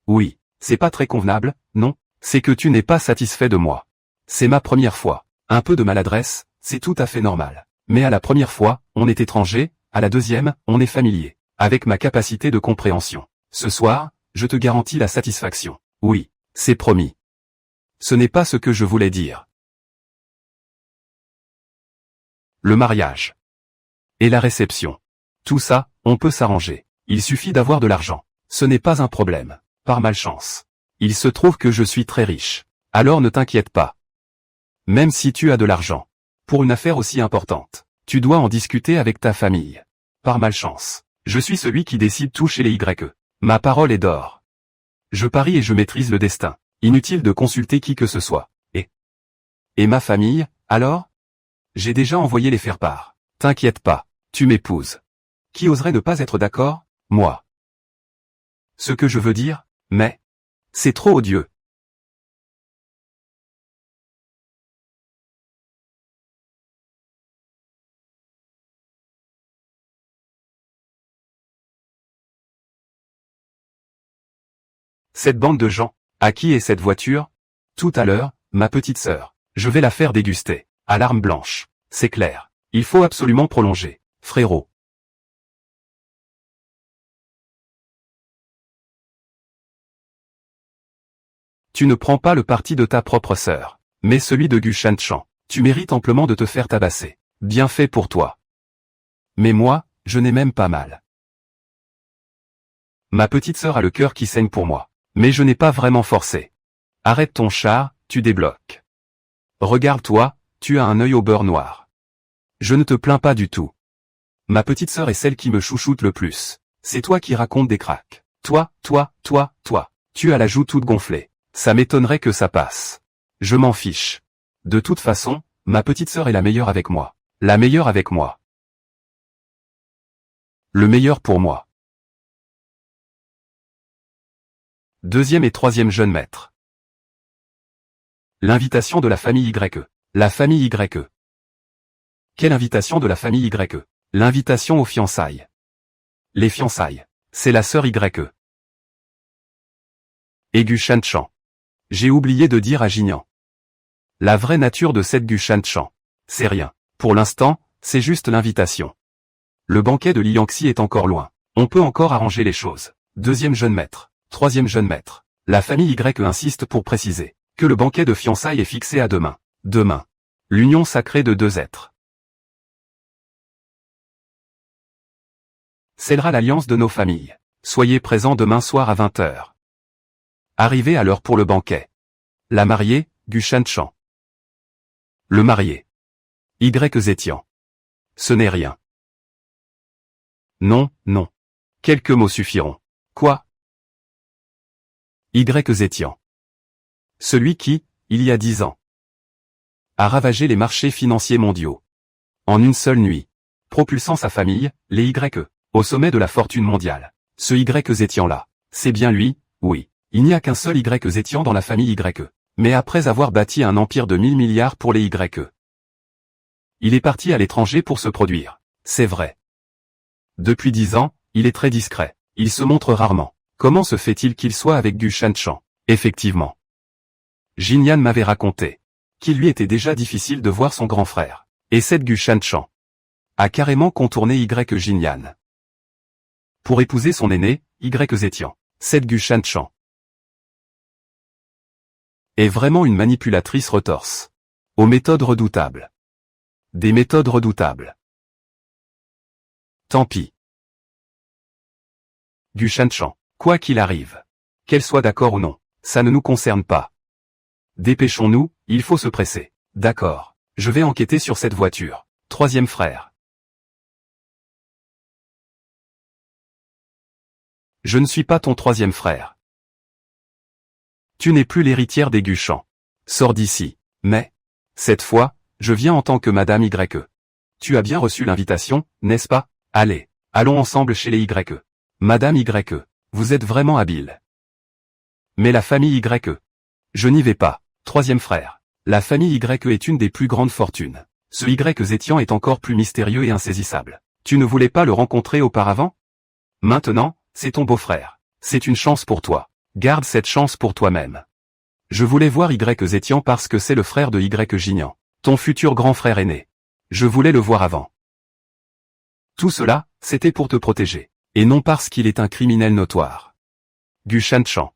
Oui, c'est pas très convenable, non? C'est que tu n'es pas satisfait de moi. C'est ma première fois. Un peu de maladresse, c'est tout à fait normal. Mais à la première fois, on est étranger, à la deuxième, on est familier. Avec ma capacité de compréhension. Ce soir, je te garantis la satisfaction. Oui, c'est promis. Ce n'est pas ce que je voulais dire. Le mariage. Et la réception. Tout ça, on peut s'arranger. Il suffit d'avoir de l'argent. Ce n'est pas un problème. Par malchance. Il se trouve que je suis très riche. Alors ne t'inquiète pas. Même si tu as de l'argent. Pour une affaire aussi importante, tu dois en discuter avec ta famille. Par malchance. Je suis celui qui décide tout chez les YE. Ma parole est d'or. Je parie et je maîtrise le destin. Inutile de consulter qui que ce soit. Et ma famille, alors? J'ai déjà envoyé les faire-part. T'inquiète pas, tu m'épouses. Qui oserait ne pas être d'accord? Moi. Ce que je veux dire, mais... c'est trop odieux. Cette bande de gens, à qui est cette voiture? Tout à l'heure, ma petite sœur. Je vais la faire déguster. À l'arme blanche. C'est clair. Il faut absolument prolonger. Frérot. Tu ne prends pas le parti de ta propre sœur, mais celui de Gu Shanshan. Tu mérites amplement de te faire tabasser. Bien fait pour toi. Mais moi, je n'ai même pas mal. Ma petite sœur a le cœur qui saigne pour moi. Mais je n'ai pas vraiment forcé. Arrête ton char, tu débloques. Regarde-toi, tu as un œil au beurre noir. Je ne te plains pas du tout. Ma petite sœur est celle qui me chouchoute le plus. C'est toi qui racontes des cracks. Toi. Tu as la joue toute gonflée. Ça m'étonnerait que ça passe. Je m'en fiche. De toute façon, ma petite sœur est la meilleure avec moi. La meilleure avec moi. Le meilleur pour moi. Deuxième et troisième jeune maître. L'invitation de la famille YE. La famille YE. Quelle invitation de la famille YE? L'invitation aux fiançailles. Les fiançailles. C'est la sœur YE. Et Gu Shanshan. J'ai oublié de dire à Jinian. La vraie nature de cette Gu Shanshan. C'est rien. Pour l'instant, c'est juste l'invitation. Le banquet de Liangxi est encore loin. On peut encore arranger les choses. Deuxième jeune maître. Troisième jeune maître. La famille YE insiste pour préciser que le banquet de fiançailles est fixé à demain. Demain. L'union sacrée de deux êtres. Scellera l'alliance de nos familles. Soyez présents demain soir à 20h. Arrivez à l'heure pour le banquet. La mariée, Gu Shanshan. Le marié. Y Zetian. Ce n'est rien. Non. Quelques mots suffiront. Quoi? Y Zetian. Celui qui, il y a 10 ans, a ravagé les marchés financiers mondiaux. En une seule nuit, propulsant sa famille, les YE, au sommet de la fortune mondiale. Ce Y Zetian-là, c'est bien lui, oui. Il n'y a qu'un seul Y Zetian dans la famille YE. Mais après avoir bâti un empire de 1000 milliards pour les YE, il est parti à l'étranger pour se produire. C'est vrai. Depuis 10 ans, il est très discret. Il se montre rarement. Comment se fait-il qu'il soit avec Gu Shanchan? Effectivement. Jinyan m'avait raconté qu'il lui était déjà difficile de voir son grand frère. Et cette Gu Shanchan a carrément contourné Y Jinyan pour épouser son aîné, Y Zetian. Cette Gu Shanchan est vraiment une manipulatrice retorse. Aux méthodes redoutables. Des méthodes redoutables. Tant pis. Gu Shanchan, quoi qu'il arrive, qu'elle soit d'accord ou non, ça ne nous concerne pas. Dépêchons-nous, il faut se presser. D'accord, je vais enquêter sur cette voiture. Troisième frère. Je ne suis pas ton troisième frère. Tu n'es plus l'héritière des Guchan. Sors d'ici. Mais, cette fois, je viens en tant que Madame YE. Tu as bien reçu l'invitation, n'est-ce pas? Allez, allons ensemble chez les YE. Madame YE, vous êtes vraiment habile. Mais la famille YE. Je n'y vais pas. Troisième frère. La famille YE est une des plus grandes fortunes. Ce Y Zetian est encore plus mystérieux et insaisissable. Tu ne voulais pas le rencontrer auparavant? Maintenant, c'est ton beau-frère. C'est une chance pour toi. Garde cette chance pour toi-même. Je voulais voir Y Zetian parce que c'est le frère de Y Jinyan, ton futur grand frère aîné. Je voulais le voir avant. Tout cela, c'était pour te protéger. Et non parce qu'il est un criminel notoire. Gu Shanchan.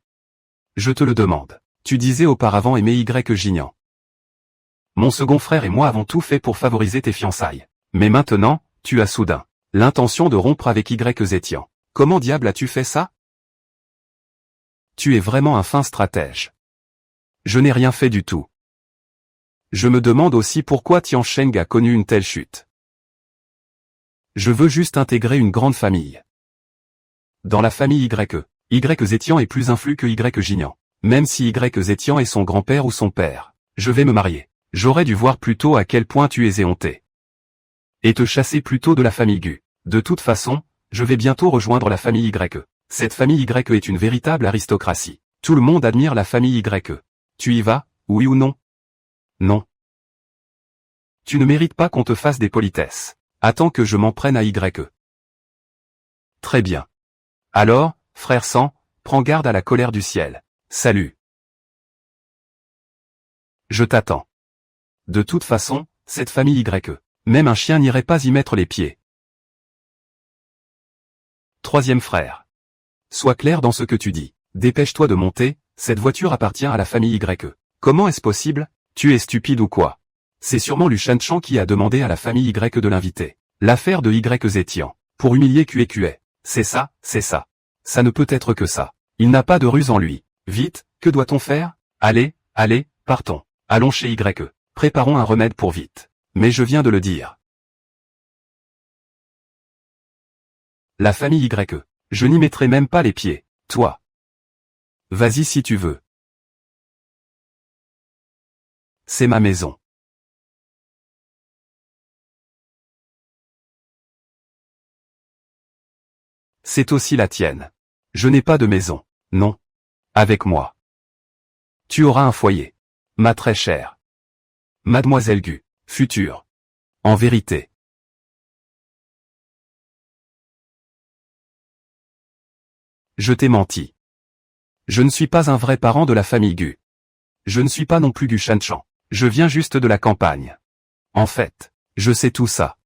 Je te le demande. Tu disais auparavant aimer Y Jinyan. Mon second frère et moi avons tout fait pour favoriser tes fiançailles. Mais maintenant, tu as soudain l'intention de rompre avec Y Zetian. Comment diable as-tu fait ça? Tu es vraiment un fin stratège. Je n'ai rien fait du tout. Je me demande aussi pourquoi Tian Sheng a connu une telle chute. Je veux juste intégrer une grande famille. Dans la famille YE, Y Zetian est plus influent que Y Jinyan. Même si Y Zetian est son grand-père ou son père, je vais me marier. J'aurais dû voir plus tôt à quel point tu es éhonté. Et te chasser plus tôt de la famille Gu. De toute façon, je vais bientôt rejoindre la famille YE. Cette famille YE est une véritable aristocratie. Tout le monde admire la famille YE. Tu y vas, oui ou non? Non. Tu ne mérites pas qu'on te fasse des politesses. Attends que je m'en prenne à YE. Très bien. Alors, frère Sang, prends garde à la colère du ciel. Salut. Je t'attends. De toute façon, cette famille YE, même un chien n'irait pas y mettre les pieds. Troisième frère. Sois clair dans ce que tu dis. Dépêche-toi de monter, cette voiture appartient à la famille YE. Comment est-ce possible? Tu es stupide ou quoi? C'est sûrement Lu Shanchan qui a demandé à la famille Y de l'inviter. L'affaire de Y Zetian. Pour humilier QE. C'est ça, c'est ça. Ça ne peut être que ça. Il n'a pas de ruse en lui. Vite, que doit-on faire? Allez, allez, partons. Allons chez YE. Préparons un remède pour vite. Mais je viens de le dire. La famille YE. Je n'y mettrai même pas les pieds. Toi. Vas-y si tu veux. C'est ma maison. C'est aussi la tienne. Je n'ai pas de maison. Non. Avec moi. Tu auras un foyer. Ma très chère. Mademoiselle Gu. Future. En vérité. Je t'ai menti. Je ne suis pas un vrai parent de la famille Gu. Je ne suis pas non plus Gu Shanchan. Je viens juste de la campagne. En fait, je sais tout ça.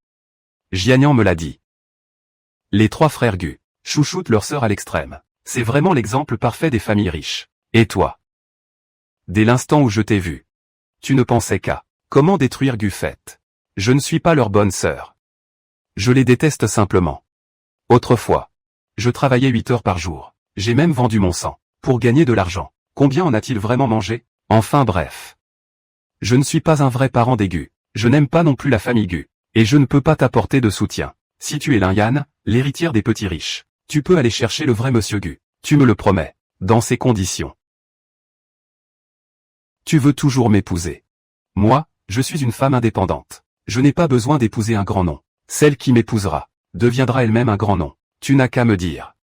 Jianian me l'a dit. Les trois frères Gu chouchoutent leur sœur à l'extrême. C'est vraiment l'exemple parfait des familles riches. Et toi? Dès l'instant où je t'ai vu, tu ne pensais qu'à comment détruire Gu Fett. Je ne suis pas leur bonne sœur. Je les déteste simplement. Autrefois, je travaillais 8 heures par jour. J'ai même vendu mon sang pour gagner de l'argent. Combien en a-t-il vraiment mangé? Enfin bref. Je ne suis pas un vrai parent des Gu. Je n'aime pas non plus la famille Gu. Et je ne peux pas t'apporter de soutien. Si tu es Linyan, l'héritière des petits riches, tu peux aller chercher le vrai monsieur Gu. Tu me le promets. Dans ces conditions. Tu veux toujours m'épouser. Moi, je suis une femme indépendante. Je n'ai pas besoin d'épouser un grand nom. Celle qui m'épousera deviendra elle-même un grand nom. Tu n'as qu'à me dire.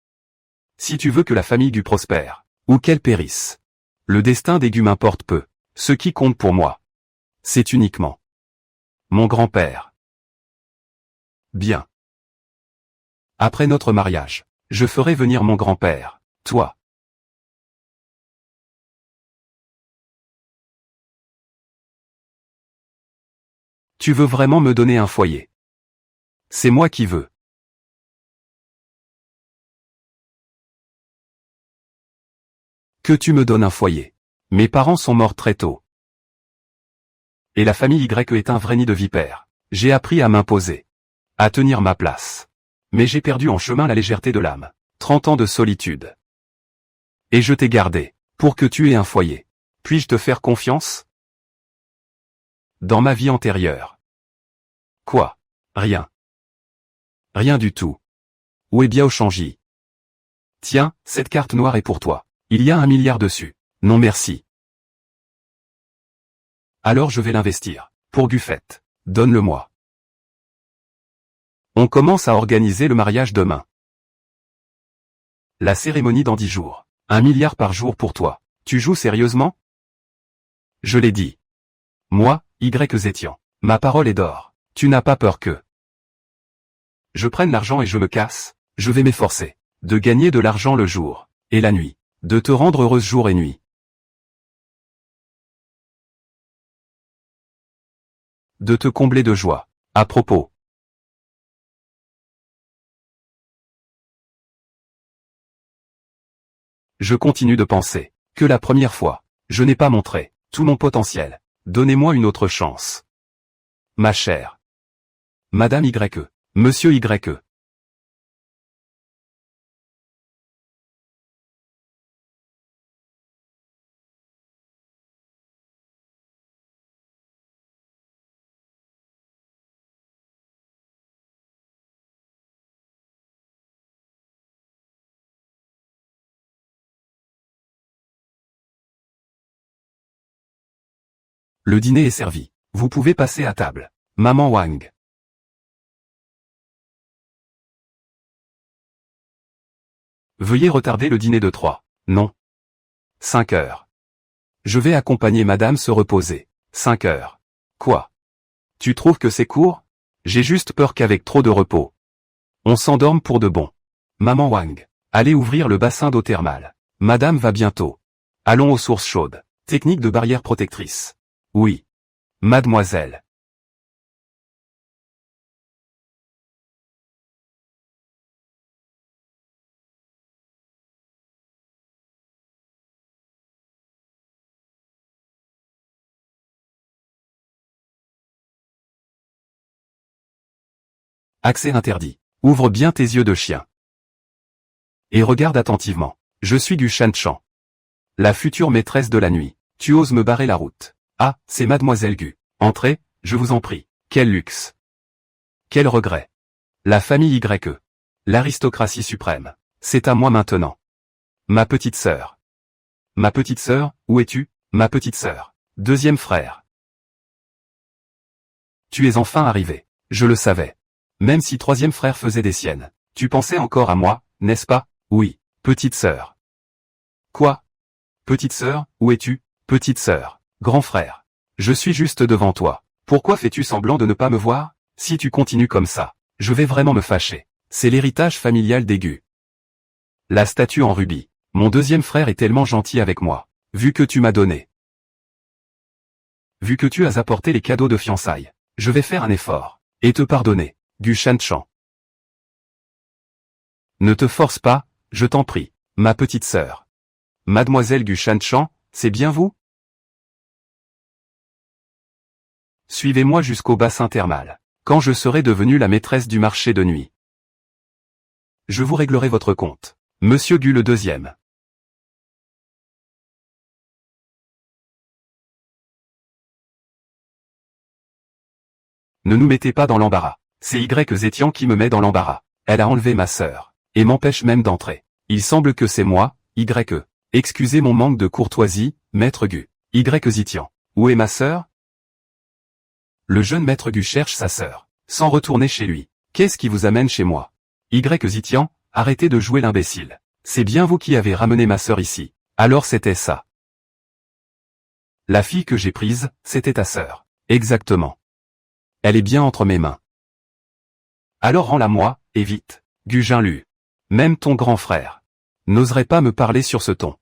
Si tu veux que la famille Gu prospère, ou qu'elle périsse. Le destin des Gu m'importe peu. Ce qui compte pour moi, c'est uniquement mon grand-père. Bien. Après notre mariage, je ferai venir mon grand-père, toi. Tu veux vraiment me donner un foyer? C'est moi qui veux. Que tu me donnes un foyer. Mes parents sont morts très tôt. Et la famille Y est un vrai nid de vipères. J'ai appris à m'imposer. À tenir ma place. Mais j'ai perdu en chemin la légèreté de l'âme. 30 ans de solitude. Et je t'ai gardé, pour que tu aies un foyer. Puis-je te faire confiance? Dans ma vie antérieure. Quoi? Rien. Rien du tout. Où est bien au changi? Tiens, cette carte noire est pour toi. Il y a 1 milliard dessus. Non merci. Alors je vais l'investir. Pour Guffette. Donne-le-moi. On commence à organiser le mariage demain. La cérémonie dans 10 jours. 1 milliard par jour pour toi. Tu joues sérieusement? Je l'ai dit. Moi, Y Zétian. Ma parole est d'or. Tu n'as pas peur que je prenne l'argent et je me casse? Je vais m'efforcer de gagner de l'argent le jour et la nuit. De te rendre heureuse jour et nuit. De te combler de joie. À propos. Je continue de penser que la première fois, je n'ai pas montré tout mon potentiel. Donnez-moi une autre chance. Ma chère. Madame Y. Monsieur Y. Le dîner est servi. Vous pouvez passer à table. Maman Wang. Veuillez retarder le dîner de 3. Non. 5 heures. Je vais accompagner madame se reposer. 5 heures. Quoi? Tu trouves que c'est court? J'ai juste peur qu'avec trop de repos, on s'endorme pour de bon. Maman Wang. Allez ouvrir le bassin d'eau thermale. Madame va bientôt. Allons aux sources chaudes. Technique de barrière protectrice. Oui. Mademoiselle. Accès interdit. Ouvre bien tes yeux de chien. Et regarde attentivement. Je suis Gu Shanchan. La future maîtresse de la nuit. Tu oses me barrer la route. Ah, c'est Mademoiselle Gu. Entrez, je vous en prie. Quel luxe. Quel regret. La famille Y. L'aristocratie suprême. C'est à moi maintenant. Ma petite sœur. Ma petite sœur, où es-tu, ma petite sœur? Deuxième frère. Tu es enfin arrivé. Je le savais. Même si troisième frère faisait des siennes. Tu pensais encore à moi, n'est-ce pas? Oui, petite sœur. Quoi? Petite sœur, où es-tu? Petite sœur. Grand frère. Je suis juste devant toi. Pourquoi fais-tu semblant de ne pas me voir? Si tu continues comme ça, je vais vraiment me fâcher. C'est l'héritage familial des Gu. La statue en rubis. Mon deuxième frère est tellement gentil avec moi. Vu que tu m'as donné. Vu que tu as apporté les cadeaux de fiançailles. Je vais faire un effort. Et te pardonner. Gu Shanchan. Ne te force pas, je t'en prie. Ma petite sœur. Mademoiselle Gu Shanchan, c'est bien vous? Suivez-moi jusqu'au bassin thermal. Quand je serai devenue la maîtresse du marché de nuit, je vous réglerai votre compte. Monsieur Gu le deuxième. Ne nous mettez pas dans l'embarras. C'est Y Zétian qui me met dans l'embarras. Elle a enlevé ma sœur. Et m'empêche même d'entrer. Il semble que c'est moi, Y. Excusez mon manque de courtoisie, maître Gu. Y Zitian. Où est ma sœur? Le jeune maître Gu cherche sa sœur, sans retourner chez lui. Qu'est-ce qui vous amène chez moi? Y Zitian, arrêtez de jouer l'imbécile. C'est bien vous qui avez ramené ma sœur ici. Alors c'était ça. La fille que j'ai prise, c'était ta sœur. Exactement. Elle est bien entre mes mains. Alors rends-la moi, et vite. Gu Jinlu. Même ton grand frère n'oserait pas me parler sur ce ton.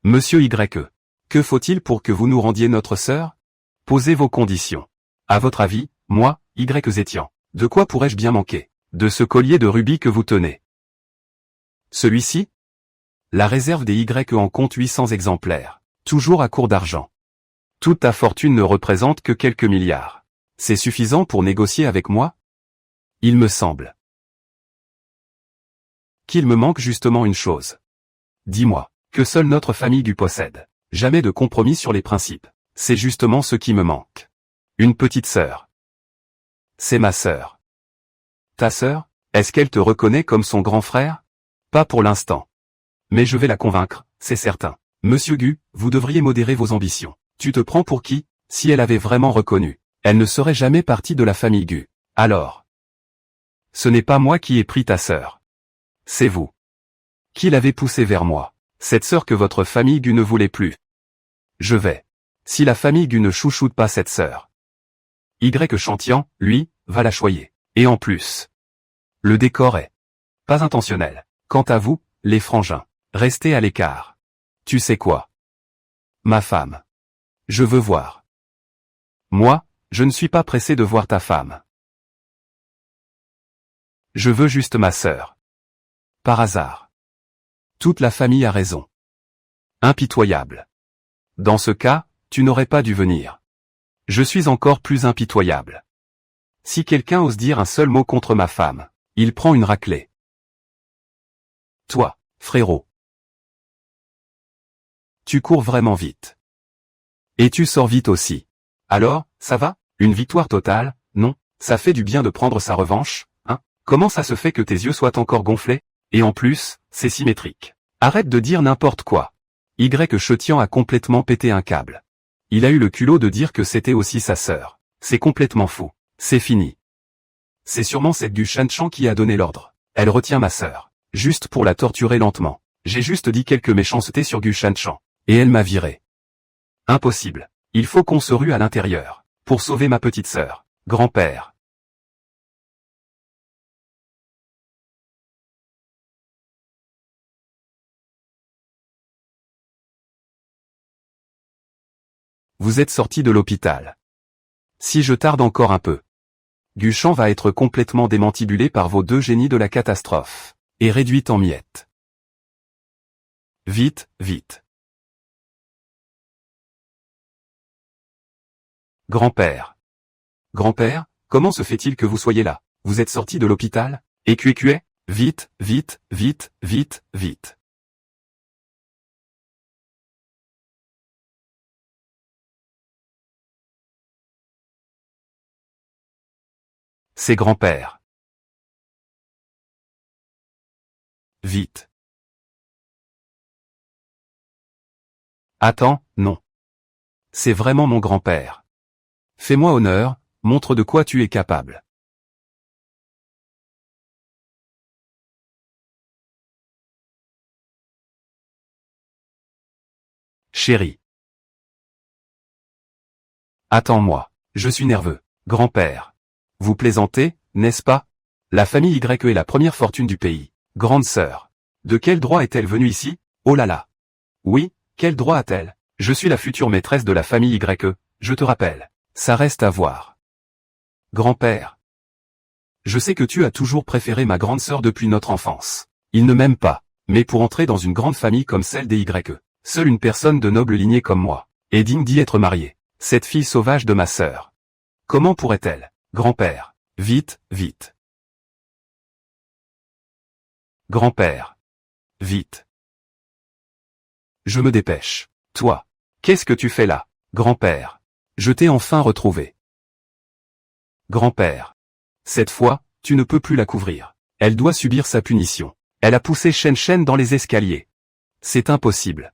Monsieur Y. Que faut-il pour que vous nous rendiez notre sœur? Posez vos conditions. À votre avis, moi, Y Zetian, de quoi pourrais-je bien manquer? De ce collier de rubis que vous tenez. Celui-ci? La réserve des Y en compte 800 exemplaires. Toujours à court d'argent. Toute ta fortune ne représente que quelques milliards. C'est suffisant pour négocier avec moi? Il me semble qu'il me manque justement une chose. Dis-moi, que seule notre famille Gu possède. Jamais de compromis sur les principes. C'est justement ce qui me manque. Une petite sœur. C'est ma sœur. Ta sœur, est-ce qu'elle te reconnaît comme son grand frère? Pas pour l'instant. Mais je vais la convaincre, c'est certain. Monsieur Gu, vous devriez modérer vos ambitions. Tu te prends pour qui? Si elle avait vraiment reconnu, elle ne serait jamais partie de la famille Gu. Alors, ce n'est pas moi qui ai pris ta sœur. C'est vous. Qui l'avez poussée vers moi. Cette sœur que votre famille Gu ne voulait plus. Je vais. Si la famille Gu ne chouchoute pas cette sœur. Y Chantian, lui, va la choyer. Et en plus, le décor est pas intentionnel. Quant à vous, les frangins, restez à l'écart. Tu sais quoi? Ma femme. Je veux voir. Moi, je ne suis pas pressé de voir ta femme. Je veux juste ma sœur. Par hasard. Toute la famille a raison. Impitoyable. Dans ce cas, tu n'aurais pas dû venir. Je suis encore plus impitoyable. Si quelqu'un ose dire un seul mot contre ma femme, il prend une raclée. Toi, frérot. Tu cours vraiment vite. Et tu sors vite aussi. Alors, ça va? Une victoire totale? Non, ça fait du bien de prendre sa revanche, hein? Comment ça se fait que tes yeux soient encore gonflés? Et en plus, c'est symétrique. Arrête de dire n'importe quoi. Y Chetian a complètement pété un câble. Il a eu le culot de dire que c'était aussi sa sœur. C'est complètement fou. C'est fini. C'est sûrement cette Gu Shanchan qui a donné l'ordre. Elle retient ma sœur. Juste pour la torturer lentement. J'ai juste dit quelques méchancetés sur Gu Shanchan. Et elle m'a viré. Impossible. Il faut qu'on se rue à l'intérieur. Pour sauver ma petite sœur. Grand-père. Vous êtes sorti de l'hôpital. Si je tarde encore un peu, Guchan va être complètement démantibulé par vos deux génies de la catastrophe, et réduit en miettes. Vite, vite. Grand-père. Grand-père, comment se fait-il que vous soyez là? Vous êtes sorti de l'hôpital? Et cué, vite, vite, vite, vite, vite. C'est grand-père. Vite. Attends, non. C'est vraiment mon grand-père. Fais-moi honneur, montre de quoi tu es capable. Chérie. Attends-moi, je suis nerveux. Grand-père. Vous plaisantez, n'est-ce pas? La famille Y est la première fortune du pays. Grande sœur. De quel droit est-elle venue ici? Oh là là. Oui, quel droit a-t-elle? Je suis la future maîtresse de la famille Y, je te rappelle. Ça reste à voir. Grand-père. Je sais que tu as toujours préféré ma grande sœur depuis notre enfance. Il ne m'aime pas, mais pour entrer dans une grande famille comme celle des Y, seule une personne de noble lignée comme moi est digne d'y être mariée. Cette fille sauvage de ma sœur. Comment pourrait-elle? Grand-père. Vite, vite. Grand-père. Vite. Je me dépêche. Toi. Qu'est-ce que tu fais là? Grand-père. Je t'ai enfin retrouvé. Grand-père. Cette fois, tu ne peux plus la couvrir. Elle doit subir sa punition. Elle a poussé Shen Shen dans les escaliers. C'est impossible.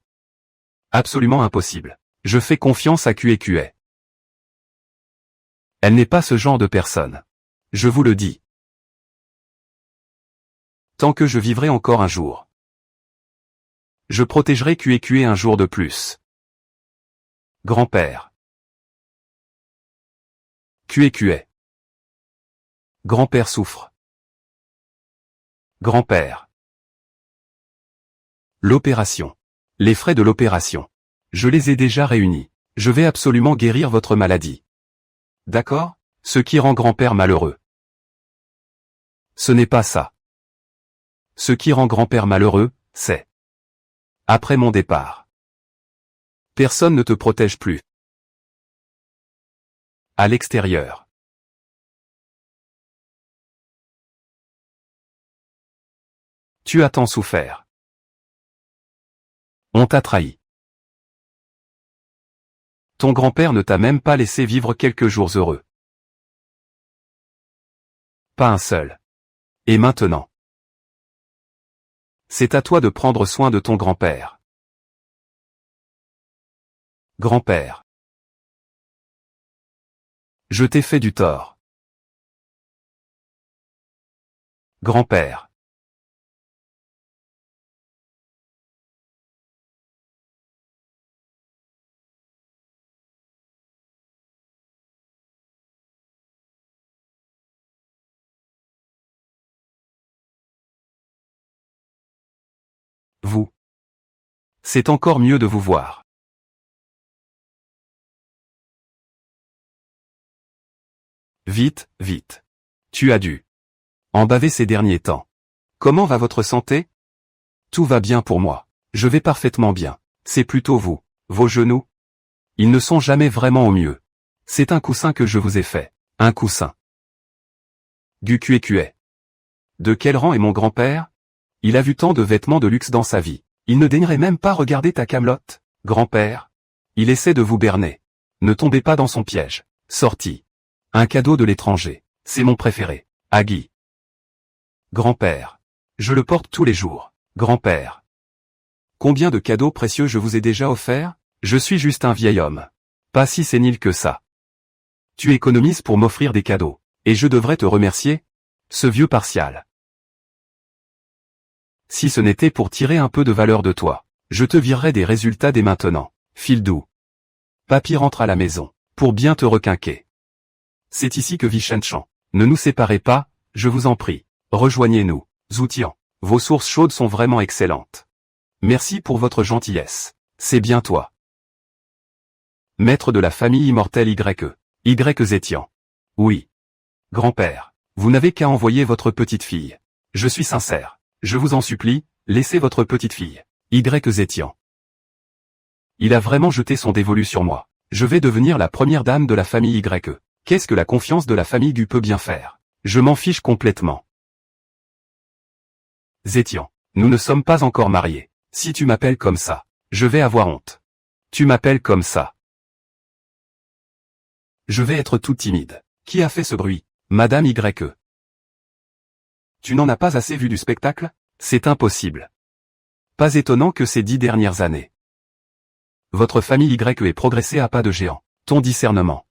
Absolument impossible. Je fais confiance à QEQA. Elle n'est pas ce genre de personne. Je vous le dis. Tant que je vivrai encore un jour. Je protégerai QEQA un jour de plus. Grand-père. QEQA. Grand-père souffre. Grand-père. L'opération. Les frais de l'opération. Je les ai déjà réunis. Je vais absolument guérir votre maladie. D'accord? Ce qui rend grand-père malheureux. Ce n'est pas ça. Ce qui rend grand-père malheureux, c'est... Après mon départ. Personne ne te protège plus. À l'extérieur. Tu as tant souffert. On t'a trahi. Ton grand-père ne t'a même pas laissé vivre quelques jours heureux. Pas un seul. Et maintenant? C'est à toi de prendre soin de ton grand-père. Grand-père. Je t'ai fait du tort. Grand-père. Vous. C'est encore mieux de vous voir. Vite, vite. Tu as dû en baver ces derniers temps. Comment va votre santé? Tout va bien pour moi. Je vais parfaitement bien. C'est plutôt vous, vos genoux. Ils ne sont jamais vraiment au mieux. C'est un coussin que je vous ai fait. Un coussin. QEQA. De quel rang est mon grand-père? Il a vu tant de vêtements de luxe dans sa vie. Il ne daignerait même pas regarder ta camelote, grand-père. Il essaie de vous berner. Ne tombez pas dans son piège. Sorti. Un cadeau de l'étranger. C'est mon préféré. Agui. Grand-père. Je le porte tous les jours. Grand-père. Combien de cadeaux précieux je vous ai déjà offerts? Je suis juste un vieil homme. Pas si sénile que ça. Tu économises pour m'offrir des cadeaux. Et je devrais te remercier? Ce vieux partial. Si ce n'était pour tirer un peu de valeur de toi, je te virerais des résultats dès maintenant. File doux. Papy rentre à la maison, pour bien te requinquer. C'est ici que vit Shen-Chan. Ne nous séparez pas, je vous en prie. Rejoignez-nous, Zoutian. Vos sources chaudes sont vraiment excellentes. Merci pour votre gentillesse. C'est bien toi. Maître de la famille immortelle Zetian. Oui. Grand-père, vous n'avez qu'à envoyer votre petite-fille. Je suis sincère. Je vous en supplie, laissez votre petite-fille. Zetian. Il a vraiment jeté son dévolu sur moi. Je vais devenir la première dame de la famille YE. Qu'est-ce que la confiance de la famille Gu peut bien faire? Je m'en fiche complètement. Zetian, nous ne sommes pas encore mariés. Si tu m'appelles comme ça, je vais avoir honte. Tu m'appelles comme ça. Je vais être tout timide. Qui a fait ce bruit? Madame YE. Tu n'en as pas assez vu du spectacle? C'est impossible. Pas étonnant que ces 10 dernières années. Votre famille YE ait progressé à pas de géant. Ton discernement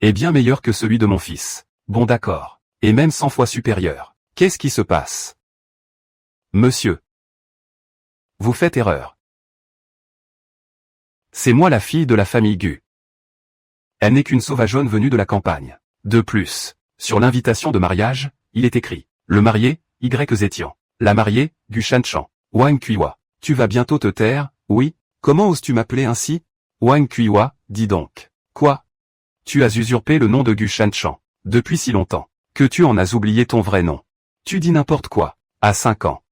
est bien meilleur que celui de mon fils. Bon d'accord. Et même 100 fois supérieur. Qu'est-ce qui se passe? Monsieur. Vous faites erreur. C'est moi la fille de la famille Gu. Elle n'est qu'une sauvageonne venue de la campagne. De plus, sur l'invitation de mariage, il est écrit, le marié, Zetian. La mariée, Gu Shan-Chan. Wang Kuiwa. Tu vas bientôt te taire, oui? Comment oses-tu m'appeler ainsi? Wang Kuiwa, dis donc. Quoi? Tu as usurpé le nom de Gu Shan-Chan. Depuis si longtemps, que tu en as oublié ton vrai nom. Tu dis n'importe quoi. À 5 ans.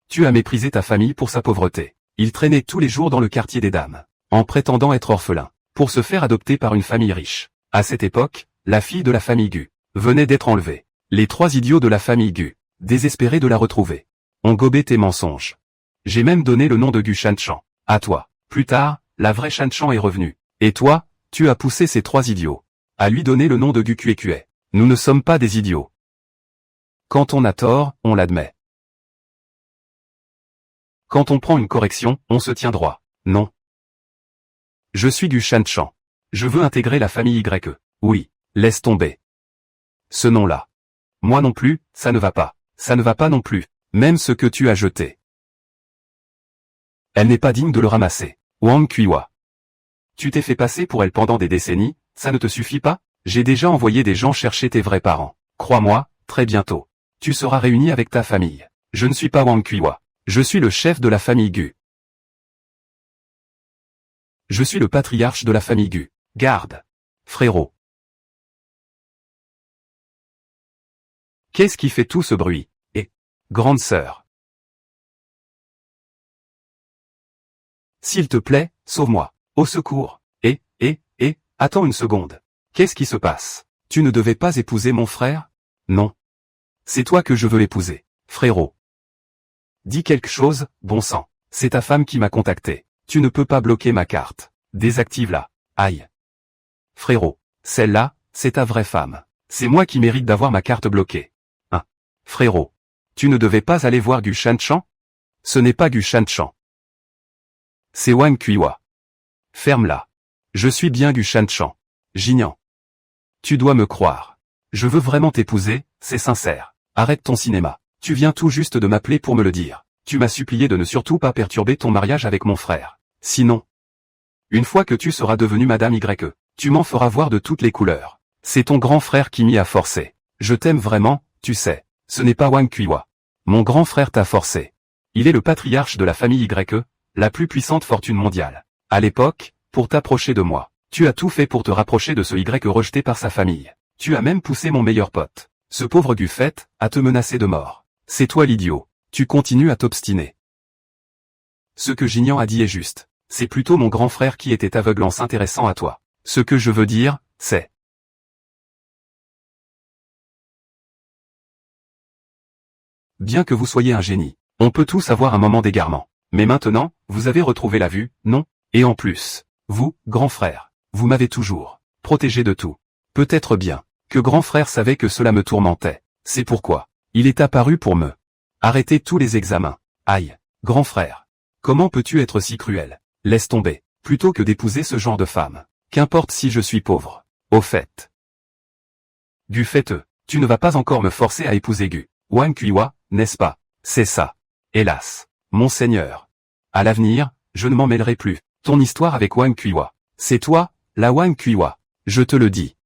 Tu as méprisé ta famille pour sa pauvreté. Il traînait tous les jours dans le quartier des dames, en prétendant être orphelin, pour se faire adopter par une famille riche. À cette époque, la fille de la famille Gu venait d'être enlevée. Les 3 idiots de la famille Gu, désespérés de la retrouver, ont gobé tes mensonges. J'ai même donné le nom de Gu Shan-Chan à toi. Plus tard, la vraie Shan-Chan est revenue. Et toi, tu as poussé ces 3 idiots à lui donner le nom de Gu QEQA. Nous ne sommes pas des idiots. Quand on a tort, on l'admet. Quand on prend une correction, on se tient droit. Non. Je suis Gu Shanchan. Je veux intégrer la famille YE. Oui, laisse tomber. Ce nom-là. Moi non plus, ça ne va pas. Ça ne va pas non plus. Même ce que tu as jeté. Elle n'est pas digne de le ramasser. Wang Kuiwa. Tu t'es fait passer pour elle pendant des décennies, ça ne te suffit pas? J'ai déjà envoyé des gens chercher tes vrais parents. Crois-moi, très bientôt. Tu seras réuni avec ta famille. Je ne suis pas Wang Kuiwa. Je suis le chef de la famille Gu. Je suis le patriarche de la famille Gu. Garde. Frérot. Qu'est-ce qui fait tout ce bruit? Et, grande sœur. S'il te plaît, sauve-moi. Au secours. Attends une seconde. Qu'est-ce qui se passe? Tu ne devais pas épouser mon frère? Non. C'est toi que je veux épouser, frérot. Dis quelque chose, bon sang. C'est ta femme qui m'a contacté. Tu ne peux pas bloquer ma carte. Désactive-la. Aïe. Frérot. Celle-là, c'est ta vraie femme. C'est moi qui mérite d'avoir ma carte bloquée. Hein. Frérot. Tu ne devais pas aller voir Gu Shanchan? Ce n'est pas Gu Shanchan. C'est Wang Kuiwa. Ferme-la. Je suis bien Gu Shanchan. Jinian. Tu dois me croire. Je veux vraiment t'épouser, c'est sincère. Arrête ton cinéma. Tu viens tout juste de m'appeler pour me le dire. Tu m'as supplié de ne surtout pas perturber ton mariage avec mon frère. Sinon, une fois que tu seras devenue Madame YE, tu m'en feras voir de toutes les couleurs. C'est ton grand frère qui m'y a forcé. Je t'aime vraiment, tu sais. Ce n'est pas Wang Kuiwa. Mon grand frère t'a forcé. Il est le patriarche de la famille YE, la plus puissante fortune mondiale. À l'époque, pour t'approcher de moi, tu as tout fait pour te rapprocher de ce Y rejeté par sa famille. Tu as même poussé mon meilleur pote, ce pauvre Gu Fett, à te menacer de mort. C'est toi l'idiot. Tu continues à t'obstiner. Ce que Jinian a dit est juste. C'est plutôt mon grand frère qui était aveugle en s'intéressant à toi. Ce que je veux dire, c'est... Bien que vous soyez un génie, on peut tous avoir un moment d'égarement. Mais maintenant, vous avez retrouvé la vue, non? Et en plus, vous, grand frère, vous m'avez toujours protégé de tout. Peut-être bien que grand frère savait que cela me tourmentait. C'est pourquoi il est apparu pour me arrêter tous les examens. Aïe, grand frère, comment peux-tu être si cruel? Laisse tomber, plutôt que d'épouser ce genre de femme. Qu'importe si je suis pauvre. Au fait. Gu Fett, tu ne vas pas encore me forcer à épouser Gu Wang Kuiwa, n'est-ce pas? C'est ça. Hélas. Monseigneur. À l'avenir, je ne m'en mêlerai plus. Ton histoire avec Wang Kuiwa. C'est toi, la Wang Kuiwa. Je te le dis.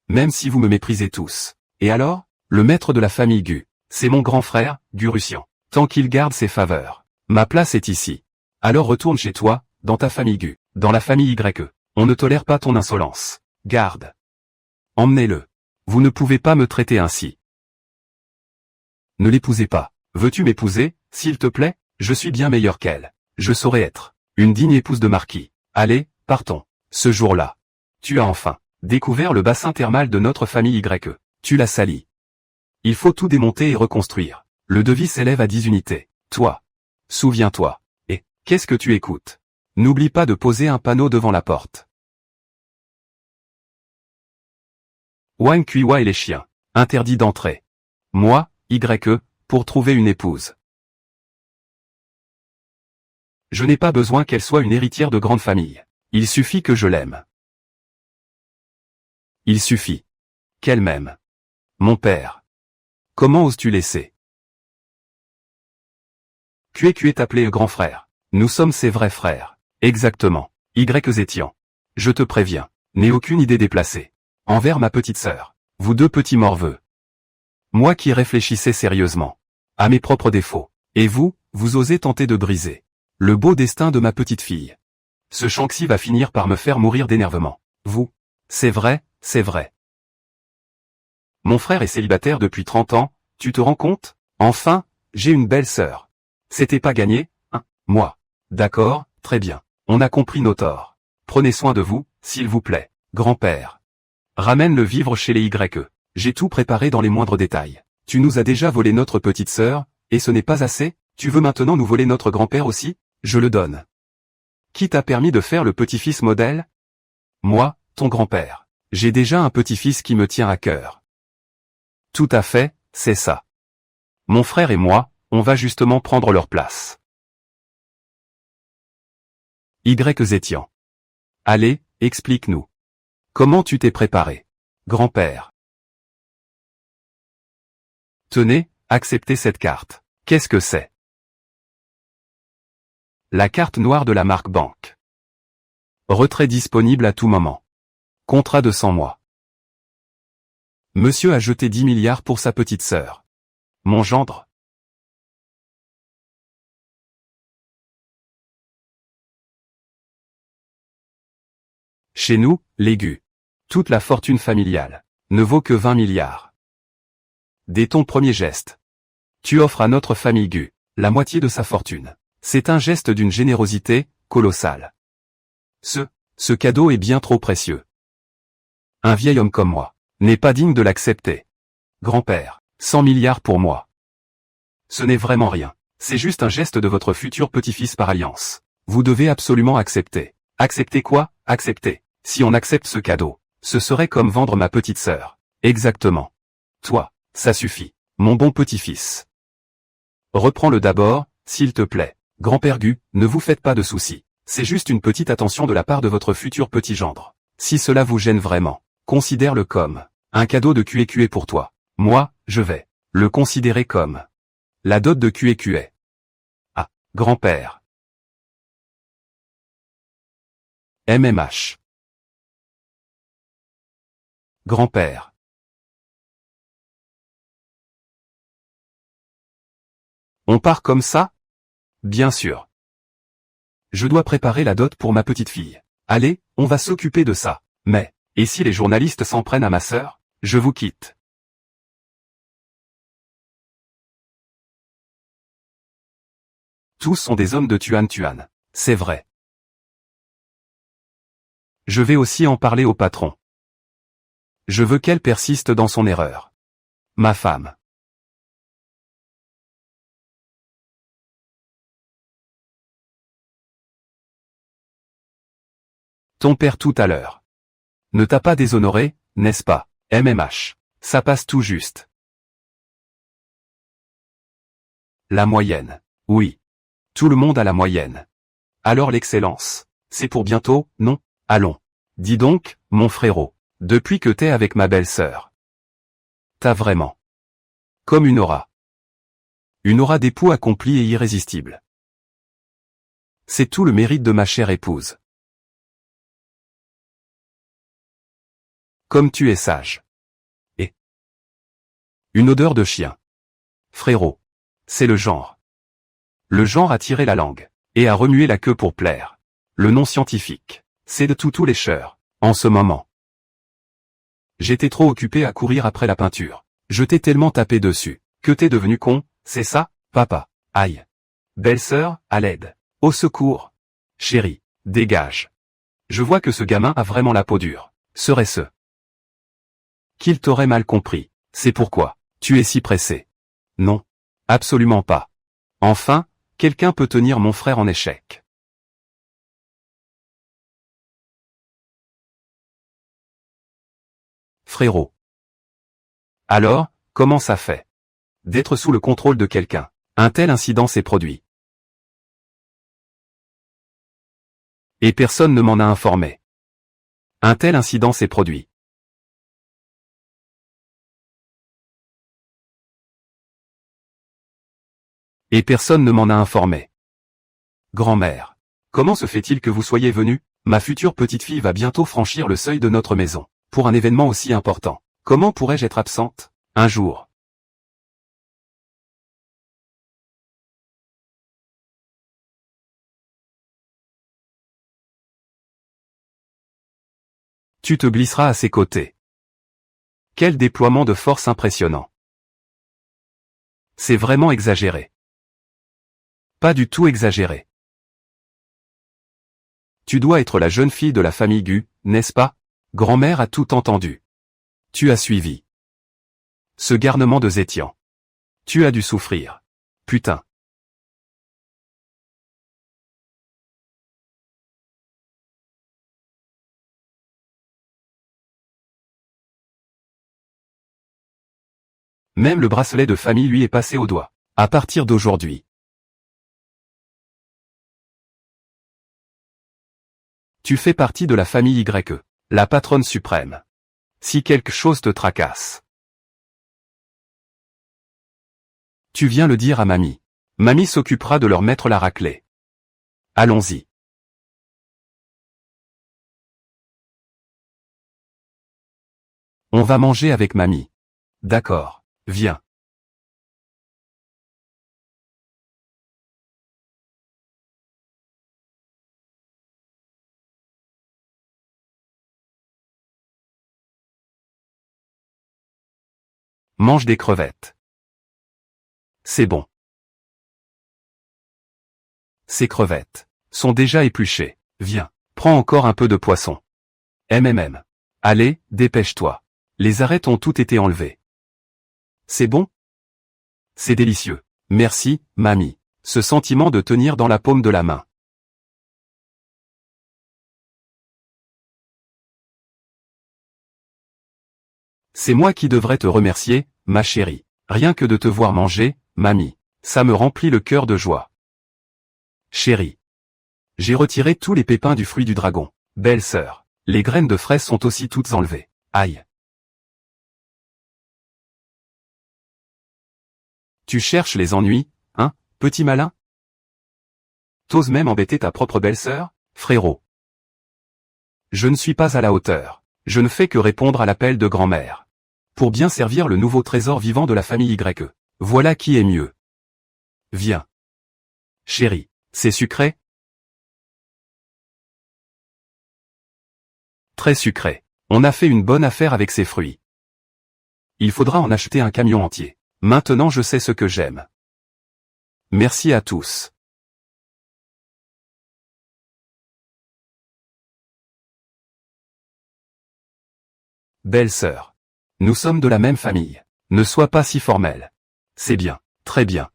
Même si vous me méprisez tous. Et alors? Le maître de la famille Gu. C'est mon grand frère, Gu Russian. Tant qu'il garde ses faveurs. Ma place est ici. Alors retourne chez toi, dans ta famille Gu. Dans la famille YE. On ne tolère pas ton insolence. Garde. Emmenez-le. Vous ne pouvez pas me traiter ainsi. Ne l'épousez pas. Veux-tu m'épouser, s'il te plaît? Je suis bien meilleur qu'elle. Je saurais être une digne épouse de marquis. Allez, partons. Ce jour-là, tu as enfin découvert le bassin thermal de notre famille YE. Tu l'as sali. Il faut tout démonter et reconstruire. Le devis s'élève à 10 unités. Toi. Souviens-toi. Et, qu'est-ce que tu écoutes? N'oublie pas de poser un panneau devant la porte. Wang Kuiwa et les chiens. Interdit d'entrer. Moi, YE, pour trouver une épouse. Je n'ai pas besoin qu'elle soit une héritière de grande famille. Il suffit que je l'aime. Il suffit qu'elle m'aime. Mon père. Comment oses-tu laisser Qui est appelé grand frère. Nous sommes ses vrais frères. Exactement. Zetian. Je te préviens. N'aie aucune idée déplacée. Envers ma petite sœur. Vous deux petits morveux. Moi qui réfléchissais sérieusement à mes propres défauts. Et vous, vous osez tenter de briser le beau destin de ma petite fille. Ce Shanxi va finir par me faire mourir d'énervement. Vous. C'est vrai, c'est vrai. Mon frère est célibataire depuis 30 ans, tu te rends compte? Enfin, j'ai une belle sœur. C'était pas gagné, hein? Moi. D'accord, très bien. On a compris nos torts. Prenez soin de vous, s'il vous plaît, grand-père. Ramène-le vivre chez les YE. J'ai tout préparé dans les moindres détails. Tu nous as déjà volé notre petite sœur, et ce n'est pas assez? Tu veux maintenant nous voler notre grand-père aussi? Je le donne. Qui t'a permis de faire le petit-fils modèle? Moi, ton grand-père. J'ai déjà un petit-fils qui me tient à cœur. Tout à fait, c'est ça. Mon frère et moi, on va justement prendre leur place. Zetian. Allez, explique-nous. Comment tu t'es préparé? Grand-père. Tenez, acceptez cette carte. Qu'est-ce que c'est? La carte noire de la marque banque. Retrait disponible à tout moment. Contrat de 100 mois. Monsieur a jeté 10 milliards pour sa petite sœur. Mon gendre. Chez nous, les Gu. Toute la fortune familiale ne vaut que 20 milliards. Dès ton premier geste, tu offres à notre famille Gu la moitié de sa fortune. C'est un geste d'une générosité colossale. Ce cadeau est bien trop précieux. Un vieil homme comme moi n'est pas digne de l'accepter. Grand-père, 100 milliards pour moi. Ce n'est vraiment rien. C'est juste un geste de votre futur petit-fils par alliance. Vous devez absolument accepter. Accepter quoi? Accepter. Si on accepte ce cadeau, ce serait comme vendre ma petite sœur. Exactement. Toi, ça suffit. Mon bon petit-fils. Reprends-le d'abord, s'il te plaît. Grand-père Gu, ne vous faites pas de soucis. C'est juste une petite attention de la part de votre futur petit gendre. Si cela vous gêne vraiment, considère-le comme un cadeau de QEQE pour toi. Moi, je vais le considérer comme la dot de QEQE. Ah, grand-père. MMH. Grand-père. On part comme ça? Bien sûr. Je dois préparer la dot pour ma petite fille. Allez, on va s'occuper de ça. Mais, et si les journalistes s'en prennent à ma sœur? Je vous quitte. Tous sont des hommes de Tuan Tuan. C'est vrai. Je vais aussi en parler au patron. Je veux qu'elle persiste dans son erreur. Ma femme. Ton père tout à l'heure. Ne t'a pas déshonoré, n'est-ce pas? MMH. Ça passe tout juste. La moyenne. Oui. Tout le monde a la moyenne. Alors l'excellence. C'est pour bientôt, non? Allons. Dis donc, mon frérot. Depuis que t'es avec ma belle-sœur. T'as vraiment. Comme une aura. Une aura d'époux accompli et irrésistible. C'est tout le mérite de ma chère épouse. Comme tu es sage. Et une odeur de chien. Frérot. C'est le genre. Le genre a tiré la langue. Et a remué la queue pour plaire. Le nom scientifique. C'est de tous les cheurs. En ce moment. J'étais trop occupé à courir après la peinture. Je t'ai tellement tapé dessus. Que t'es devenu con, c'est ça, papa? Aïe. Belle-sœur, à l'aide. Au secours. Chérie, dégage. Je vois que ce gamin a vraiment la peau dure. Serait-ce qu'il t'aurait mal compris? C'est pourquoi tu es si pressé. Non. Absolument pas. Enfin, quelqu'un peut tenir mon frère en échec. Frérot. Alors, comment ça fait d'être sous le contrôle de quelqu'un? Un tel incident s'est produit. Et personne ne m'en a informé. Un tel incident s'est produit. Et personne ne m'en a informé. Grand-mère. Comment se fait-il que vous soyez venue? Ma future petite-fille va bientôt franchir le seuil de notre maison. Pour un événement aussi important. Comment pourrais-je être absente? Un jour. Tu te glisseras à ses côtés. Quel déploiement de force impressionnant. C'est vraiment exagéré. Pas du tout exagéré. Tu dois être la jeune fille de la famille Gu, n'est-ce pas? Grand-mère a tout entendu. Tu as suivi. Ce garnement de Zétian. Tu as dû souffrir. Putain. Même le bracelet de famille lui est passé au doigt. À partir d'aujourd'hui. Tu fais partie de la famille YE, la patronne suprême. Si quelque chose te tracasse, tu viens le dire à mamie. Mamie s'occupera de leur mettre la raclée. Allons-y. On va manger avec mamie. D'accord, viens. Mange des crevettes. C'est bon. Ces crevettes sont déjà épluchées. Viens, prends encore un peu de poisson. MMM. Allez, dépêche-toi. Les arêtes ont toutes été enlevées. C'est bon? C'est délicieux. Merci, mamie. Ce sentiment de tenir dans la paume de la main. C'est moi qui devrais te remercier, ma chérie. Rien que de te voir manger, mamie. Ça me remplit le cœur de joie. Chérie. J'ai retiré tous les pépins du fruit du dragon. Belle sœur. Les graines de fraises sont aussi toutes enlevées. Aïe. Tu cherches les ennuis, hein, petit malin? T'oses même embêter ta propre belle-sœur, frérot. Je ne suis pas à la hauteur. Je ne fais que répondre à l'appel de grand-mère. Pour bien servir le nouveau trésor vivant de la famille YE. Voilà qui est mieux. Viens. Chérie, c'est sucré? Très sucré. On a fait une bonne affaire avec ces fruits. Il faudra en acheter un camion entier. Maintenant je sais ce que j'aime. Merci à tous. Belle sœur. Nous sommes de la même famille. Ne sois pas si formelle. C'est bien, très bien.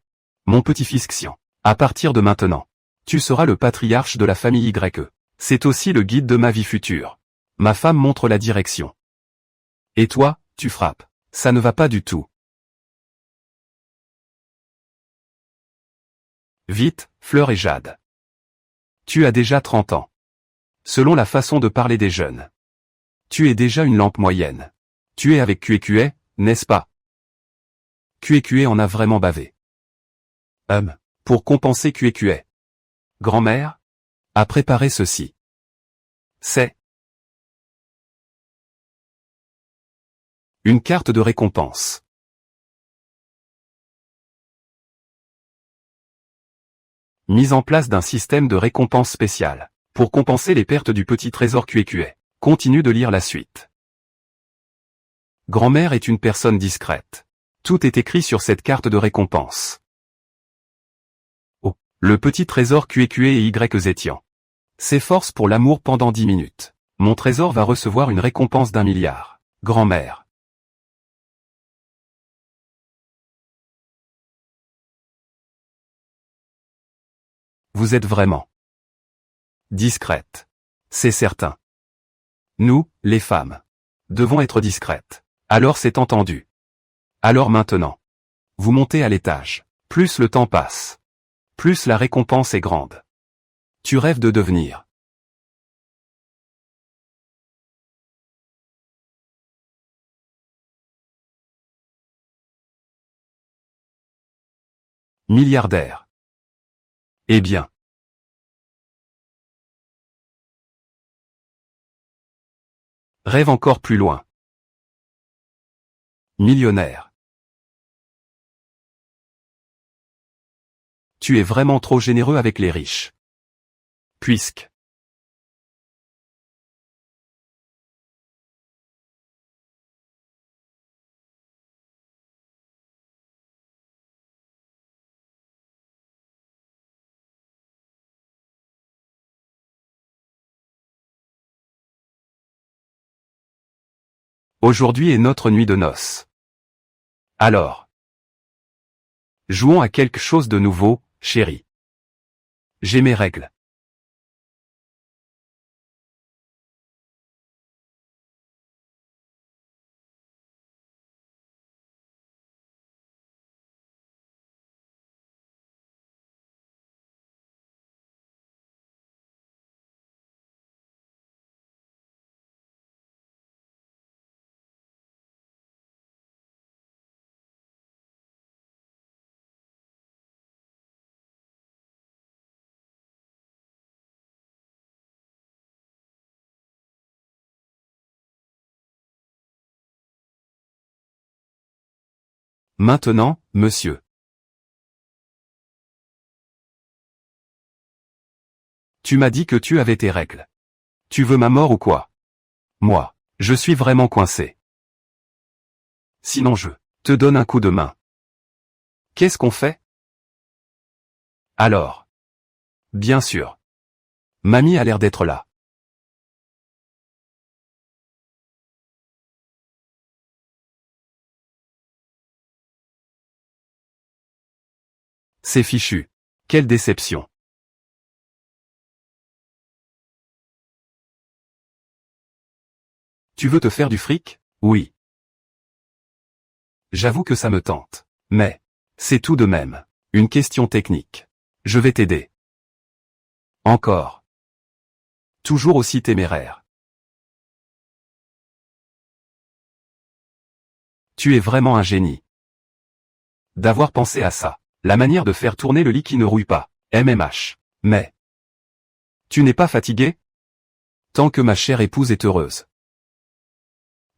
Mon petit-fils Xian. À partir de maintenant, tu seras le patriarche de la famille YE. C'est aussi le guide de ma vie future. Ma femme montre la direction. Et toi, tu frappes. Ça ne va pas du tout. Vite, Fleur et Jade. Tu as déjà 30 ans. Selon la façon de parler des jeunes. Tu es déjà une lampe moyenne. Tu es avec QQE, n'est-ce pas? QQE en a vraiment bavé. Pour compenser QQE. Grand-mère a préparé ceci. C'est une carte de récompense. Mise en place d'un système de récompense spécial. Pour compenser les pertes du petit trésor QQE. Continue de lire la suite. Grand-mère est une personne discrète. Tout est écrit sur cette carte de récompense. Oh, le petit trésor QQE et Y étiant. S'efforce pour l'amour pendant 10 minutes. Mon trésor va recevoir une récompense d'1 milliard. Grand-mère. Vous êtes vraiment discrète. C'est certain. Nous, les femmes, devons être discrètes. Alors c'est entendu. Alors maintenant, vous montez à l'étage. Plus le temps passe, plus la récompense est grande. Tu rêves de devenir milliardaire. Eh bien, rêve encore plus loin. Millionnaire. Tu es vraiment trop généreux avec les riches. Puisque aujourd'hui est notre nuit de noces. Alors, jouons à quelque chose de nouveau, chérie. J'ai mes règles. Maintenant, monsieur. Tu m'as dit que tu avais tes règles. Tu veux ma mort ou quoi? Moi, je suis vraiment coincé. Sinon je te donne un coup de main. Qu'est-ce qu'on fait? Alors. Bien sûr. Mamie a l'air d'être là. C'est fichu. Quelle déception. Tu veux te faire du fric? Oui. J'avoue que ça me tente. Mais, c'est tout de même une question technique. Je vais t'aider. Encore. Toujours aussi téméraire. Tu es vraiment un génie. D'avoir pensé à ça. La manière de faire tourner le lit qui ne rouille pas. MMH. Mais. Tu n'es pas fatigué? Tant que ma chère épouse est heureuse.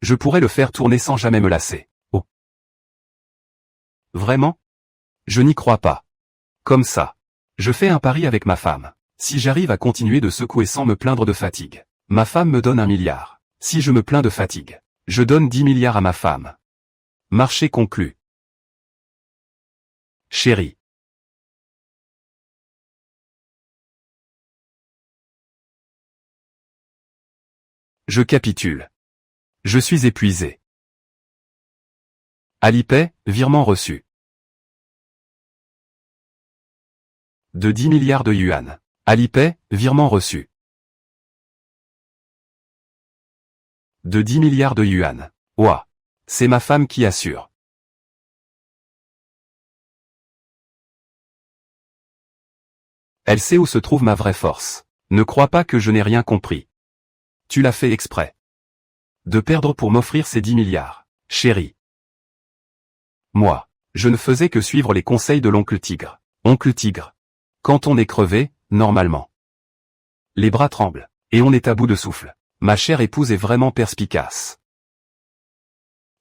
Je pourrais le faire tourner sans jamais me lasser. Oh. Vraiment? Je n'y crois pas. Comme ça. Je fais un pari avec ma femme. Si j'arrive à continuer de secouer sans me plaindre de fatigue, ma femme me donne 1 milliard. Si je me plains de fatigue, je donne 10 milliards à ma femme. Marché conclu. Chérie. Je capitule. Je suis épuisé. Alipay, virement reçu. De 10 milliards de yuan. Alipay, virement reçu. De 10 milliards de yuan. Ouah. C'est ma femme qui assure. Elle sait où se trouve ma vraie force. Ne crois pas que je n'ai rien compris. Tu l'as fait exprès. De perdre pour m'offrir ces 10 milliards. Chérie. Moi, je ne faisais que suivre les conseils de l'oncle Tigre. Oncle Tigre. Quand on est crevé, normalement. Les bras tremblent, et on est à bout de souffle. Ma chère épouse est vraiment perspicace.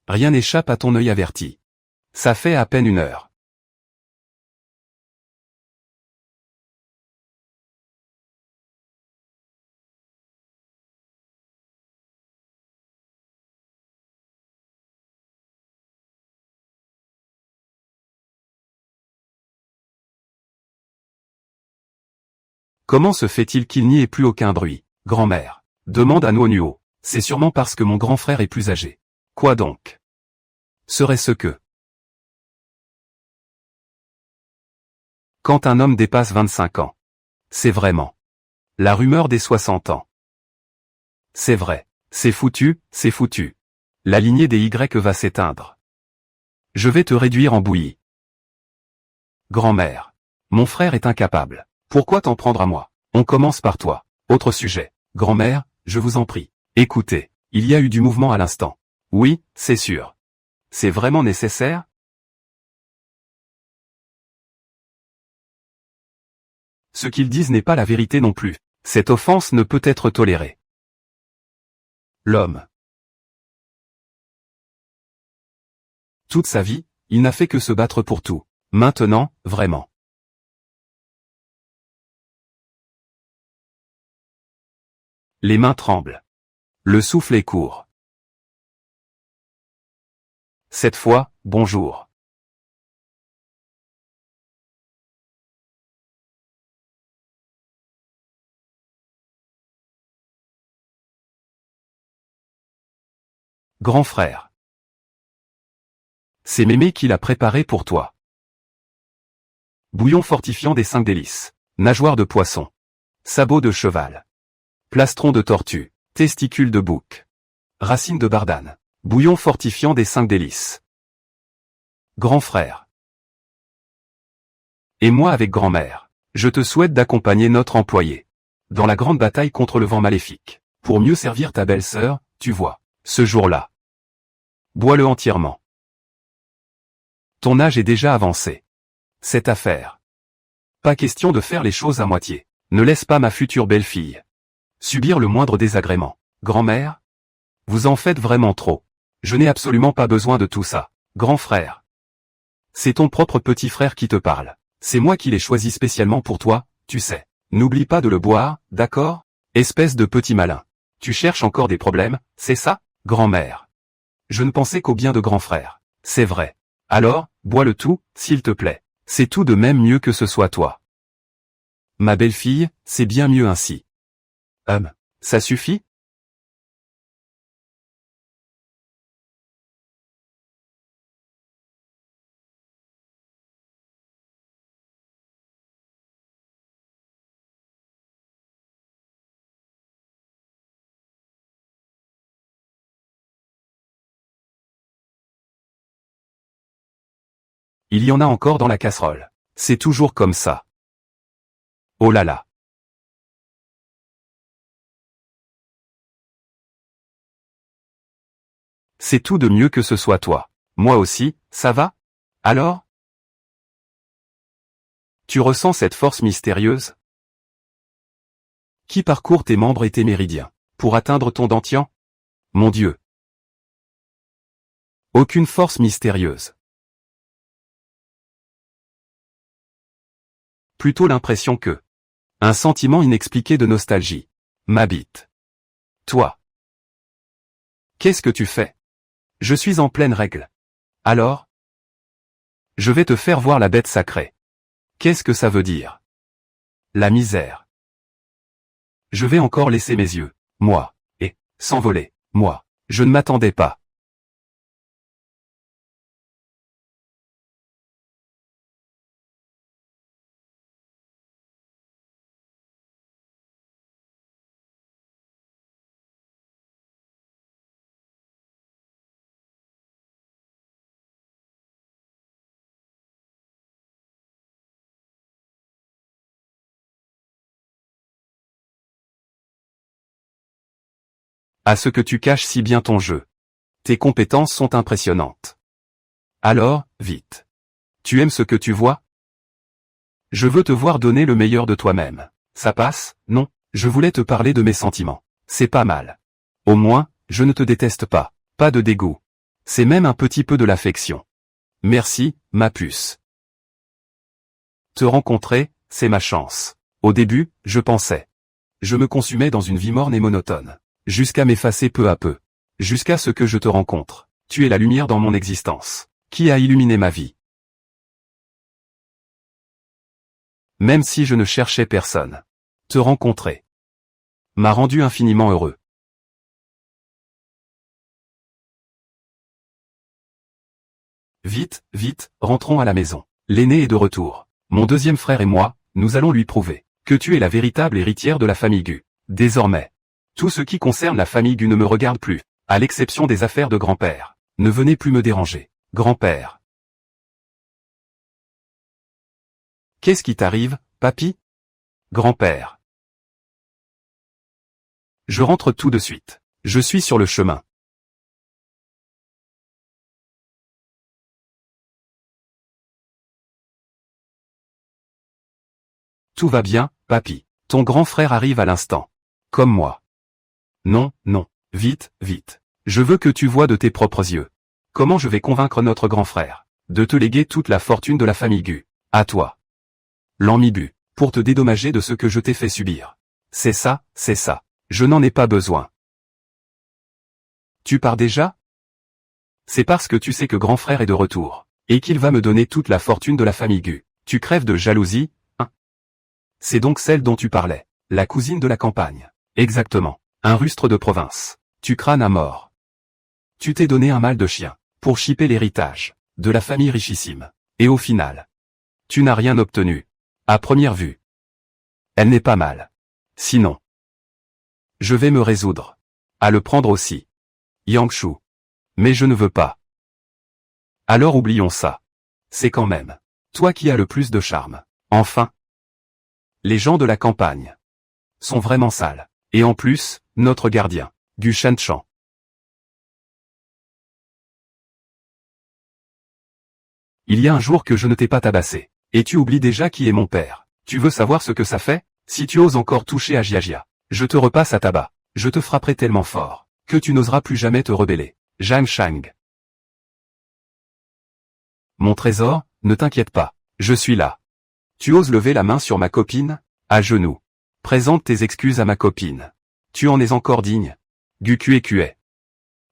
Rien n'échappe à ton œil averti. Ça fait à peine 1 heure. Comment se fait-il qu'il n'y ait plus aucun bruit? Grand-mère. Demande à Nuo. C'est sûrement parce que mon grand frère est plus âgé. Quoi donc? Serait-ce que... Quand un homme dépasse 25 ans. C'est vraiment. La rumeur des 60 ans. C'est vrai. C'est foutu, c'est foutu. La lignée des Y va s'éteindre. Je vais te réduire en bouillie. Grand-mère. Mon frère est incapable. Pourquoi t'en prendre à moi? On commence par toi. Autre sujet. Grand-mère, je vous en prie. Écoutez, il y a eu du mouvement à l'instant. Oui, c'est sûr. C'est vraiment nécessaire? Ce qu'ils disent n'est pas la vérité non plus. Cette offense ne peut être tolérée. L'homme. Toute sa vie, il n'a fait que se battre pour tout. Maintenant, vraiment. Les mains tremblent. Le souffle est court. Cette fois, bonjour. Grand frère. C'est Mémé qui l'a préparé pour toi. Bouillon fortifiant des 5 délices. Nageoire de poisson. Sabot de cheval. Plastron de tortue. Testicules de bouc. Racines de bardane. Bouillon fortifiant des 5 délices. Grand frère. Et moi avec grand-mère. Je te souhaite d'accompagner notre employé. Dans la grande bataille contre le vent maléfique. Pour mieux servir ta belle-sœur, tu vois. Ce jour-là. Bois-le entièrement. Ton âge est déjà avancé. Cette affaire. Pas question de faire les choses à moitié. Ne laisse pas ma future belle-fille subir le moindre désagrément. Grand-mère? Vous en faites vraiment trop. Je n'ai absolument pas besoin de tout ça. Grand frère. C'est ton propre petit frère qui te parle. C'est moi qui l'ai choisi spécialement pour toi, tu sais. N'oublie pas de le boire, d'accord? Espèce de petit malin. Tu cherches encore des problèmes, c'est ça, grand-mère? Je ne pensais qu'au bien de grand frère. C'est vrai. Alors, bois le tout, s'il te plaît. C'est tout de même mieux que ce soit toi. Ma belle-fille, c'est bien mieux ainsi. Ça suffit? Il y en a encore dans la casserole. C'est toujours comme ça. Oh là là. C'est tout de mieux que ce soit toi. Moi aussi, ça va? Alors? Tu ressens cette force mystérieuse qui parcourt tes membres et tes méridiens pour atteindre ton dantian? Mon Dieu. Aucune force mystérieuse. Plutôt l'impression que un sentiment inexpliqué de nostalgie m'habite. Toi. Qu'est-ce que tu fais? Je suis en pleine règle. Alors? Je vais te faire voir la bête sacrée. Qu'est-ce que ça veut dire? La misère. Je vais encore laisser mes yeux, moi, et s'envoler, moi. Je ne m'attendais pas. À ce que tu caches si bien ton jeu. Tes compétences sont impressionnantes. Alors, vite. Tu aimes ce que tu vois? Je veux te voir donner le meilleur de toi-même. Ça passe, non? Je voulais te parler de mes sentiments. C'est pas mal. Au moins, je ne te déteste pas. Pas de dégoût. C'est même un petit peu de l'affection. Merci, ma puce. Te rencontrer, c'est ma chance. Au début, je pensais. Je me consumais dans une vie morne et monotone. Jusqu'à m'effacer peu à peu. Jusqu'à ce que je te rencontre. Tu es la lumière dans mon existence. Qui a illuminé ma vie. Même si je ne cherchais personne. Te rencontrer m'a rendu infiniment heureux. Vite, vite, rentrons à la maison. L'aîné est de retour. Mon deuxième frère et moi, nous allons lui prouver que tu es la véritable héritière de la famille Gu. Désormais, tout ce qui concerne la famille Gu ne me regarde plus, à l'exception des affaires de grand-père. Ne venez plus me déranger. Grand-père. Qu'est-ce qui t'arrive, papy? Grand-père. Je rentre tout de suite. Je suis sur le chemin. Tout va bien, papy. Ton grand frère arrive à l'instant. Comme moi. Non, non. Vite, vite. Je veux que tu vois de tes propres yeux. Comment je vais convaincre notre grand frère de te léguer toute la fortune de la famille Gu. À toi. L'amibu. Pour te dédommager de ce que je t'ai fait subir. C'est ça, c'est ça. Je n'en ai pas besoin. Tu pars déjà? C'est parce que tu sais que grand frère est de retour. Et qu'il va me donner toute la fortune de la famille Gu. Tu crèves de jalousie, hein? C'est donc celle dont tu parlais. La cousine de la campagne. Exactement. Un rustre de province. Tu crânes à mort. Tu t'es donné un mal de chien. Pour chipper l'héritage. De la famille richissime. Et au final. Tu n'as rien obtenu. À première vue. Elle n'est pas mal. Sinon. Je vais me résoudre. À le prendre aussi. Yangshu. Mais je ne veux pas. Alors oublions ça. C'est quand même. Toi qui as le plus de charme. Enfin. Les gens de la campagne. Sont vraiment sales. Et en plus, notre gardien. Gu Shanchan. Il y a un jour que je ne t'ai pas tabassé. Et tu oublies déjà qui est mon père. Tu veux savoir ce que ça fait? Si tu oses encore toucher à Jiajia, je te repasse à tabac. Je te frapperai tellement fort, que tu n'oseras plus jamais te rebeller. Zhang Shang. Mon trésor, ne t'inquiète pas. Je suis là. Tu oses lever la main sur ma copine? À genoux. Présente tes excuses à ma copine. Tu en es encore digne. Gucué.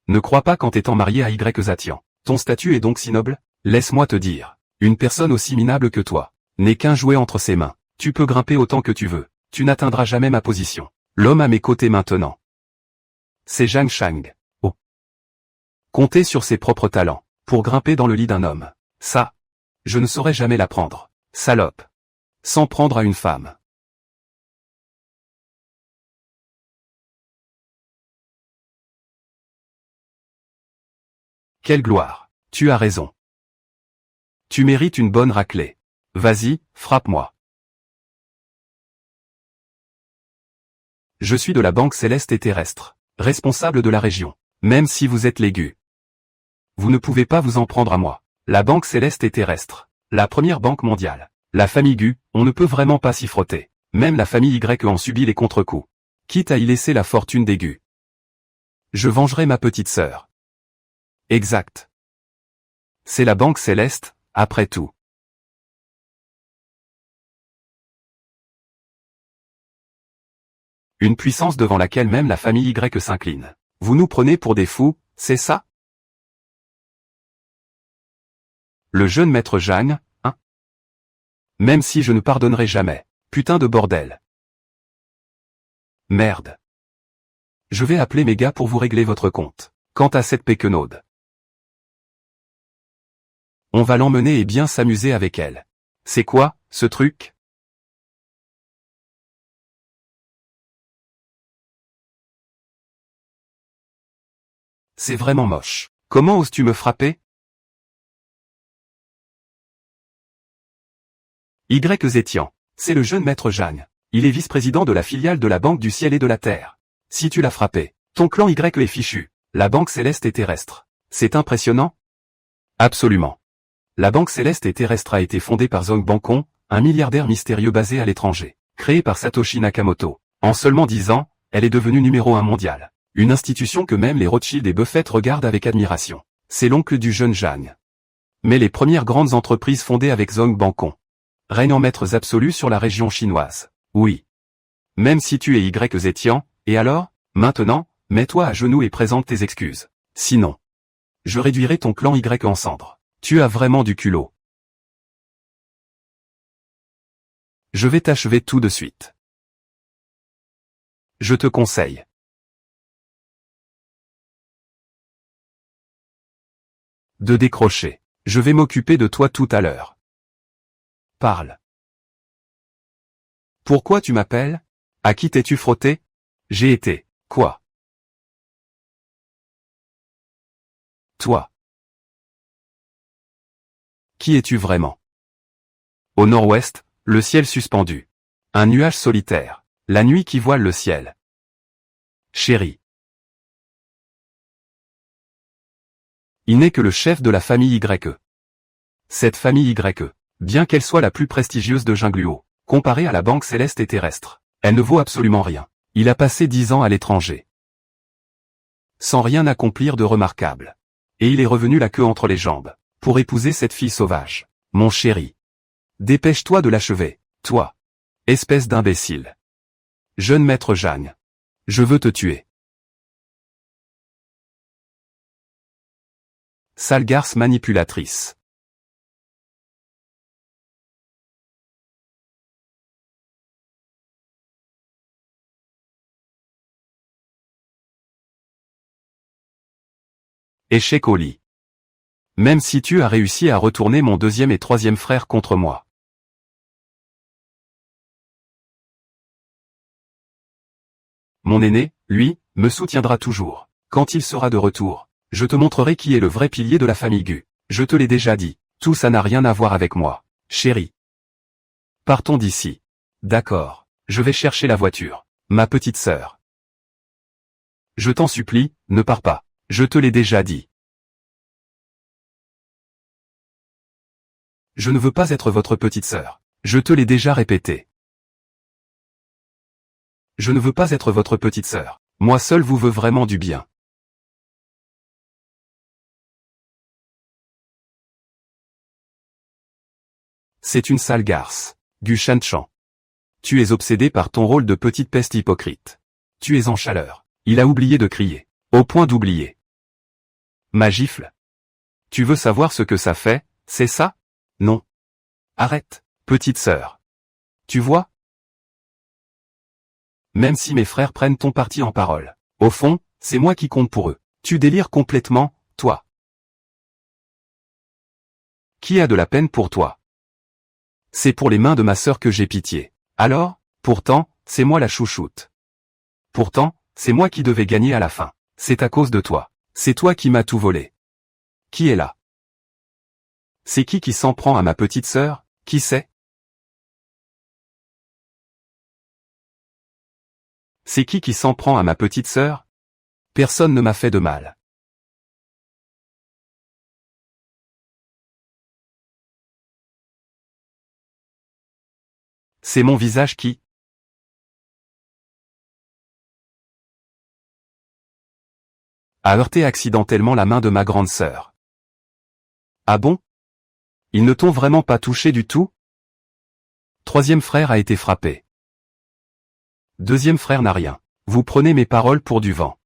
Ne crois pas qu'en t'étant marié à Y Zatian, ton statut est donc si noble? Laisse-moi te dire. Une personne aussi minable que toi n'est qu'un jouet entre ses mains. Tu peux grimper autant que tu veux. Tu n'atteindras jamais ma position. L'homme à mes côtés maintenant, c'est Zhang Shang. Oh. Compter sur ses propres talents pour grimper dans le lit d'un homme. Ça, je ne saurais jamais l'apprendre. Salope. S'en prendre à une femme. Quelle gloire. Tu as raison. Tu mérites une bonne raclée. Vas-y, frappe-moi. Je suis de la Banque Céleste et Terrestre, responsable de la région. Même si vous êtes l'aigu, vous ne pouvez pas vous en prendre à moi. La Banque Céleste et Terrestre, la première banque mondiale. La famille Gu, on ne peut vraiment pas s'y frotter. Même la famille Y en subit les contre-coups. Quitte à y laisser la fortune des Gu. Je vengerai ma petite sœur. Exact. C'est la Banque Céleste, après tout. Une puissance devant laquelle même la famille Y s'incline. Vous nous prenez pour des fous, c'est ça? Le jeune maître Zhang, hein? Même si je ne pardonnerai jamais. Putain de bordel. Merde. Je vais appeler mes gars pour vous régler votre compte. Quant à cette péquenaude, on va l'emmener et bien s'amuser avec elle. C'est quoi, ce truc? C'est vraiment moche. Comment oses-tu me frapper? Y Zetian. C'est le jeune maître Zhang. Il est vice-président de la filiale de la Banque du Ciel et de la Terre. Si tu l'as frappé, ton clan Y est fichu. La Banque Céleste et Terrestre. C'est impressionnant? Absolument. La Banque Céleste et Terrestre a été fondée par Zhong Bancong, un milliardaire mystérieux basé à l'étranger, créé par Satoshi Nakamoto. En seulement 10 ans, elle est devenue numéro 1 mondiale. Une institution que même les Rothschild et Buffett regardent avec admiration. C'est l'oncle du jeune Zhang. Mais les premières grandes entreprises fondées avec Zhong Bancong règnent en maîtres absolus sur la région chinoise. Oui. Même si tu es Y Zetian, et alors? Maintenant, mets-toi à genoux et présente tes excuses. Sinon, je réduirai ton clan Y en cendres. Tu as vraiment du culot. Je vais t'achever tout de suite. Je te conseille. De décrocher. Je vais m'occuper de toi tout à l'heure. Parle. Pourquoi tu m'appelles? À qui t'es-tu frotté? J'ai été. Quoi? Toi. Qui es-tu vraiment? Au nord-ouest, le ciel suspendu. Un nuage solitaire. La nuit qui voile le ciel. Chérie. Il n'est que le chef de la famille Y. Cette famille Y, bien qu'elle soit la plus prestigieuse de Jingluo, comparée à la Banque Céleste et Terrestre, elle ne vaut absolument rien. Il a passé 10 ans à l'étranger, sans rien accomplir de remarquable. Et il est revenu la queue entre les jambes, pour épouser cette fille sauvage. Mon chéri. Dépêche-toi de l'achever, toi. Espèce d'imbécile. Jeune maître Zhang. Je veux te tuer. Sale garce manipulatrice. Échec au lit. Même si tu as réussi à retourner mon deuxième et troisième frère contre moi. Mon aîné, lui, me soutiendra toujours. Quand il sera de retour, je te montrerai qui est le vrai pilier de la famille Gu. Je te l'ai déjà dit, tout ça n'a rien à voir avec moi, chérie. Partons d'ici. D'accord, je vais chercher la voiture, ma petite sœur. Je t'en supplie, ne pars pas, je te l'ai déjà dit. Je ne veux pas être votre petite sœur. Je te l'ai déjà répété. Je ne veux pas être votre petite sœur. Moi seul vous veux vraiment du bien. C'est une sale garce. Gu Shanchan. Tu es obsédé par ton rôle de petite peste hypocrite. Tu es en chaleur. Il a oublié de crier. Au point d'oublier. Ma gifle. Tu veux savoir ce que ça fait, c'est ça? Non. Arrête, petite sœur. Tu vois? Même si mes frères prennent ton parti en parole, au fond, c'est moi qui compte pour eux. Tu délires complètement, toi. Qui a de la peine pour toi? C'est pour les mains de ma sœur que j'ai pitié. Alors, pourtant, c'est moi la chouchoute. Pourtant, c'est moi qui devais gagner à la fin. C'est à cause de toi. C'est toi qui m'as tout volé. Qui est là? C'est qui s'en prend à ma petite sœur? Qui c'est? C'est qui s'en prend à ma petite sœur? Personne ne m'a fait de mal. C'est mon visage qui a heurté accidentellement la main de ma grande sœur. Ah bon? Ils ne t'ont vraiment pas touché du tout? Troisième frère a été frappé. Deuxième frère n'a rien. Vous prenez mes paroles pour du vent.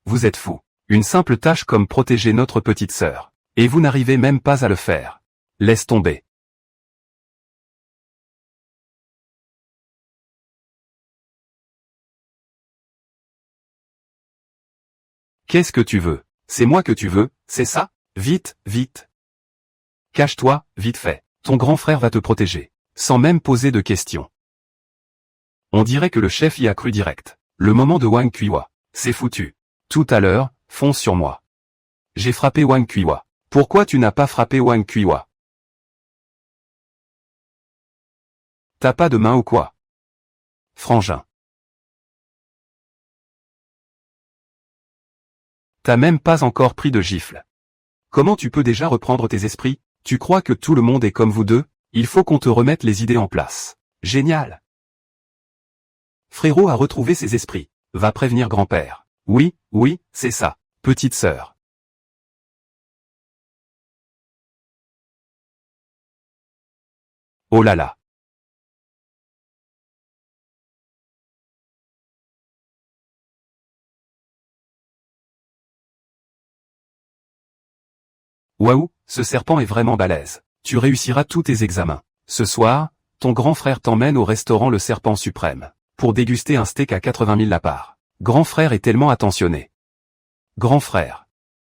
Vous êtes fou. Une simple tâche comme protéger notre petite sœur. Et vous n'arrivez même pas à le faire. Laisse tomber. Qu'est-ce que tu veux? C'est moi que tu veux, c'est ça? Vite, vite. Cache-toi, vite fait. Ton grand frère va te protéger. Sans même poser de questions. On dirait que le chef y a cru direct. Le moment de Wang Kuiwa. C'est foutu. Tout à l'heure, fonce sur moi. J'ai frappé Wang Kuiwa. Pourquoi tu n'as pas frappé Wang Kuiwa? T'as pas de main ou quoi? Frangin. T'as même pas encore pris de gifle. Comment tu peux déjà reprendre tes esprits? Tu crois que tout le monde est comme vous deux? Il faut qu'on te remette les idées en place. Génial. Frérot a retrouvé ses esprits. Va prévenir grand-père. Oui, oui, c'est ça, petite sœur. Oh là là. Waouh, ce serpent est vraiment balèze. Tu réussiras tous tes examens. Ce soir, ton grand frère t'emmène au restaurant Le Serpent Suprême, pour déguster un steak à 80 000 la part. Grand frère est tellement attentionné. Grand frère.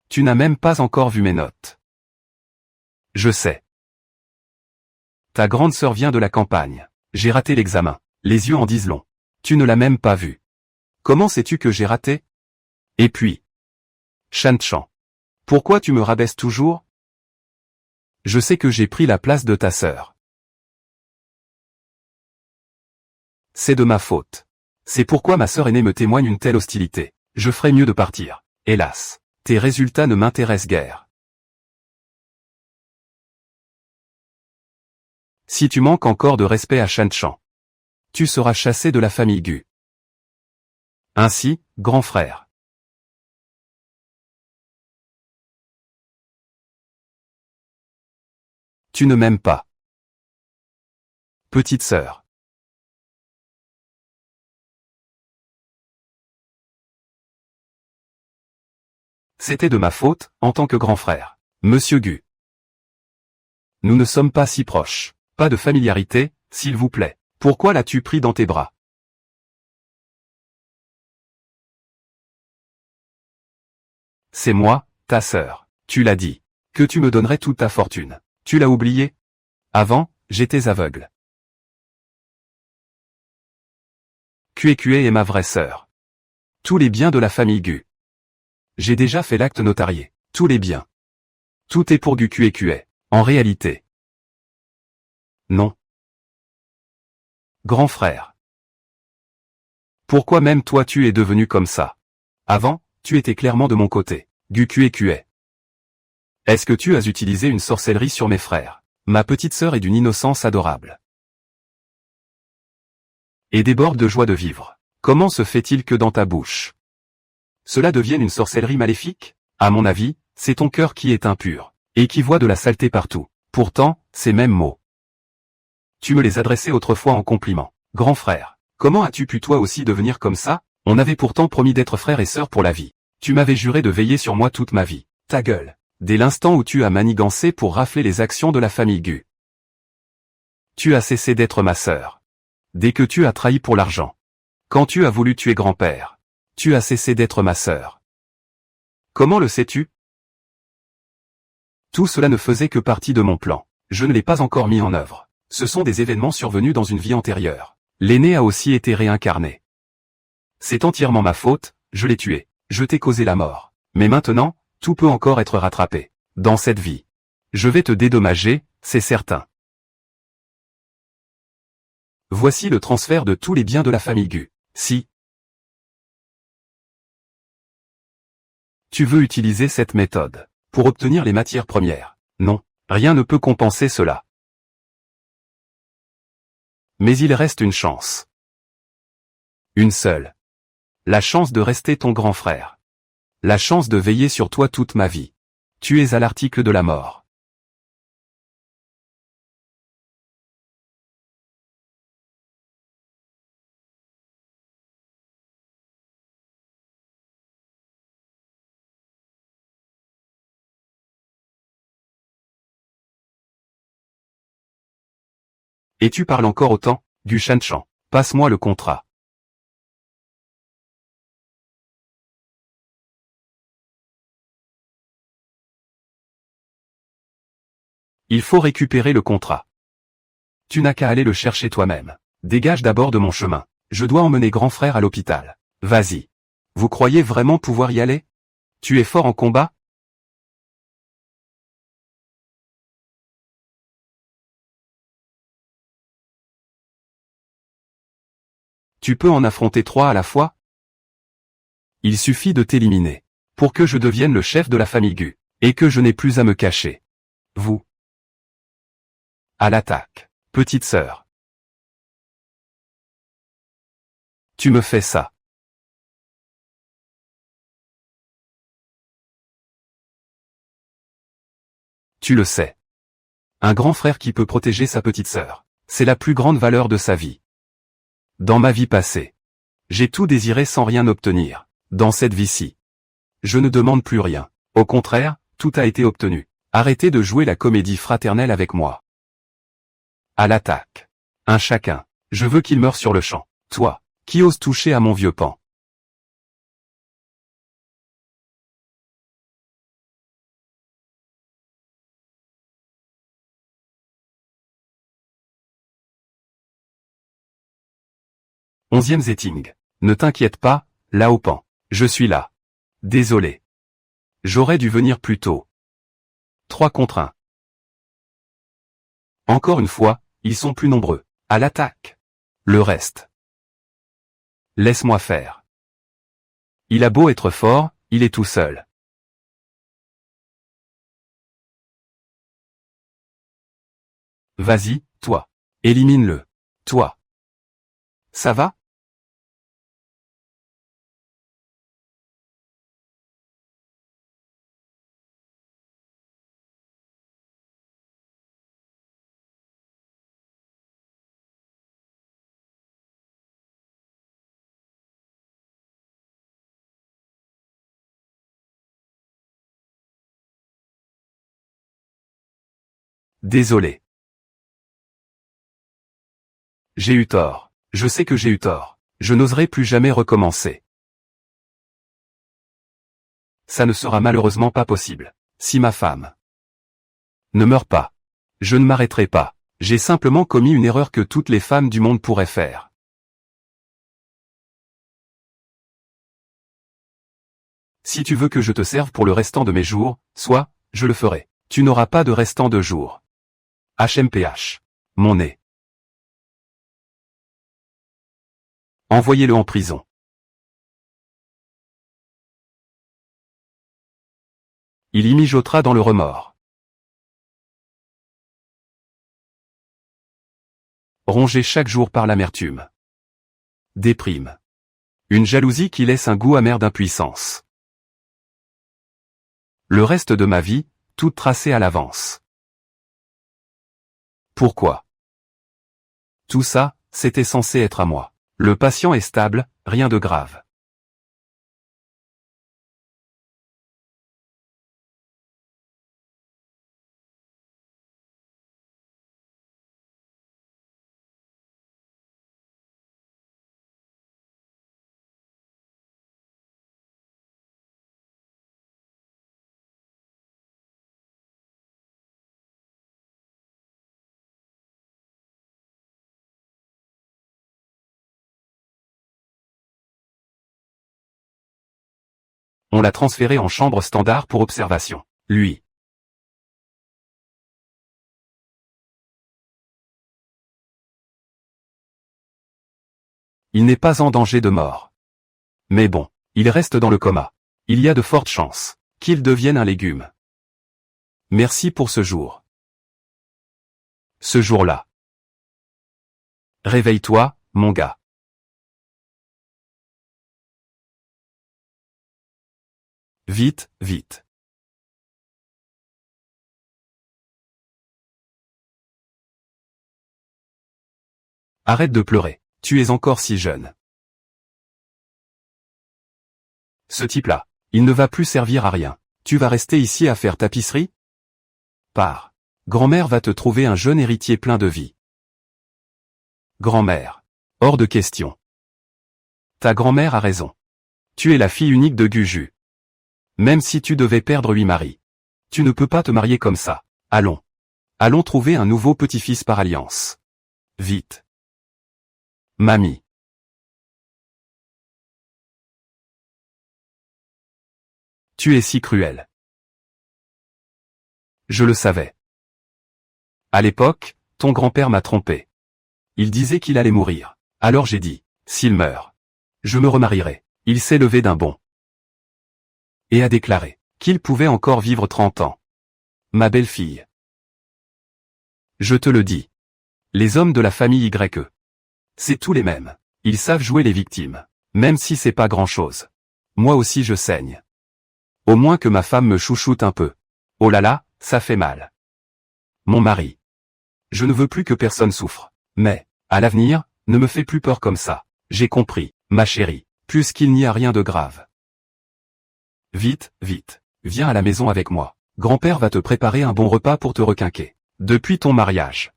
Tu n'as même pas encore vu mes notes. Je sais. Ta grande sœur vient de la campagne. J'ai raté l'examen. Les yeux en disent long. Tu ne l'as même pas vu. Comment sais-tu que j'ai raté? Et puis. Shanchan. Pourquoi tu me rabaisses toujours? Je sais que j'ai pris la place de ta sœur. C'est de ma faute. C'est pourquoi ma sœur aînée me témoigne une telle hostilité. Je ferais mieux de partir. Hélas. Tes résultats ne m'intéressent guère. Si tu manques encore de respect à Shanchan, tu seras chassé de la famille Gu. Ainsi, grand frère. Tu ne m'aimes pas. Petite sœur. C'était de ma faute, en tant que grand frère. Monsieur Gu. Nous ne sommes pas si proches. Pas de familiarité, s'il vous plaît. Pourquoi l'as-tu pris dans tes bras? C'est moi, ta sœur. Tu l'as dit. Que tu me donnerais toute ta fortune. Tu l'as oublié? Avant, j'étais aveugle. Kue est ma vraie sœur. Tous les biens de la famille Gu. J'ai déjà fait l'acte notarié. Tous les biens. Tout est pour Gu Kue. En réalité. Non. Grand frère. Pourquoi même toi tu es devenu comme ça? Avant, tu étais clairement de mon côté. Gu Kue. Est-ce que tu as utilisé une sorcellerie sur mes frères? Ma petite sœur est d'une innocence adorable. Et déborde de joie de vivre. Comment se fait-il que dans ta bouche, cela devienne une sorcellerie maléfique? À mon avis, c'est ton cœur qui est impur. et qui voit de la saleté partout. Pourtant, ces mêmes mots, tu me les adressais autrefois en compliment. Grand frère, comment as-tu pu toi aussi devenir comme ça? On avait pourtant promis d'être frères et sœurs pour la vie. Tu m'avais juré de veiller sur moi toute ma vie. Ta gueule. Dès l'instant où tu as manigancé pour rafler les actions de la famille Gu, tu as cessé d'être ma sœur. Dès que tu as trahi pour l'argent, quand tu as voulu tuer grand-père, tu as cessé d'être ma sœur. Comment le sais-tu? Tout cela ne faisait que partie de mon plan. Je ne l'ai pas encore mis en œuvre. Ce sont des événements survenus dans une vie antérieure. L'aîné a aussi été réincarné. C'est entièrement ma faute, je l'ai tué. Je t'ai causé la mort. Mais maintenant, tout peut encore être rattrapé. Dans cette vie. Je vais te dédommager, c'est certain. Voici le transfert de tous les biens de la famille Gu. Si tu veux utiliser cette méthode pour obtenir les matières premières, non, rien ne peut compenser cela. Mais il reste une chance. Une seule. La chance de rester ton grand frère. La chance de veiller sur toi toute ma vie. Tu es à l'article de la mort. Et tu parles encore autant, Gu Shanshan. Passe-moi le contrat. Il faut récupérer le contrat. Tu n'as qu'à aller le chercher toi-même. Dégage d'abord de mon chemin. Je dois emmener grand frère à l'hôpital. Vas-y. Vous croyez vraiment pouvoir y aller? Tu es fort en combat? Tu peux en affronter 3 à la fois? Il suffit de t'éliminer. Pour que je devienne le chef de la famille Gu. Et que je n'ai plus à me cacher. Vous. À l'attaque. Petite sœur. Tu me fais ça. Tu le sais. Un grand frère qui peut protéger sa petite sœur. C'est la plus grande valeur de sa vie. Dans ma vie passée. J'ai tout désiré sans rien obtenir. Dans cette vie-ci. Je ne demande plus rien. Au contraire, tout a été obtenu. Arrêtez de jouer la comédie fraternelle avec moi. À l'attaque. Un chacun. Je veux qu'il meure sur le champ. Toi, qui oses toucher à mon vieux pan. Onzième Zetting. Ne t'inquiète pas, Lao Pan. Je suis là. Désolé. J'aurais dû venir plus tôt. 3 contre 1. Encore une fois, ils sont plus nombreux. À l'attaque. Le reste. Laisse-moi faire. Il a beau être fort, il est tout seul. Vas-y, toi. Élimine-le. Toi. Ça va? Désolé. J'ai eu tort. Je sais que j'ai eu tort. Je n'oserai plus jamais recommencer. Ça ne sera malheureusement pas possible. Si ma femme ne meurt pas, je ne m'arrêterai pas. J'ai simplement commis une erreur que toutes les femmes du monde pourraient faire. Si tu veux que je te serve pour le restant de mes jours, soit, je le ferai. Tu n'auras pas de restant de jours. HMPH. Mon nez. Envoyez-le en prison. Il y mijotera dans le remords. Rongé chaque jour par l'amertume. Déprime. Une jalousie qui laisse un goût amer d'impuissance. Le reste de ma vie, toutes tracées à l'avance. Pourquoi? Tout ça, c'était censé être à moi. Le patient est stable, rien de grave. On l'a transféré en chambre standard pour observation. Lui. Il n'est pas en danger de mort. Mais bon, il reste dans le coma. Il y a de fortes chances qu'il devienne un légume. Merci pour ce jour. Ce jour-là. Réveille-toi, mon gars. Vite, vite. Arrête de pleurer. Tu es encore si jeune. Ce type-là, il ne va plus servir à rien. Tu vas rester ici à faire tapisserie? Pars. Grand-mère va te trouver un jeune héritier plein de vie. Grand-mère. Hors de question. Ta grand-mère a raison. Tu es la fille unique de Guju. Même si tu devais perdre 8 maris. Tu ne peux pas te marier comme ça. Allons. Allons trouver un nouveau petit-fils par alliance. Vite. Mamie. Tu es si cruel. Je le savais. À l'époque, ton grand-père m'a trompé. Il disait qu'il allait mourir. Alors j'ai dit, s'il meurt, je me remarierai. Il s'est levé d'un bond. Et a déclaré qu'il pouvait encore vivre 30 ans. Ma belle-fille. Je te le dis. Les hommes de la famille YE. C'est tous les mêmes. Ils savent jouer les victimes. Même si c'est pas grand-chose. Moi aussi je saigne. Au moins que ma femme me chouchoute un peu. Oh là là, ça fait mal. Mon mari. Je ne veux plus que personne souffre. Mais, à l'avenir, ne me fais plus peur comme ça. J'ai compris, ma chérie, puisqu'il n'y a rien de grave. Vite, vite. Viens à la maison avec moi. Grand-père va te préparer un bon repas pour te requinquer. Depuis ton mariage.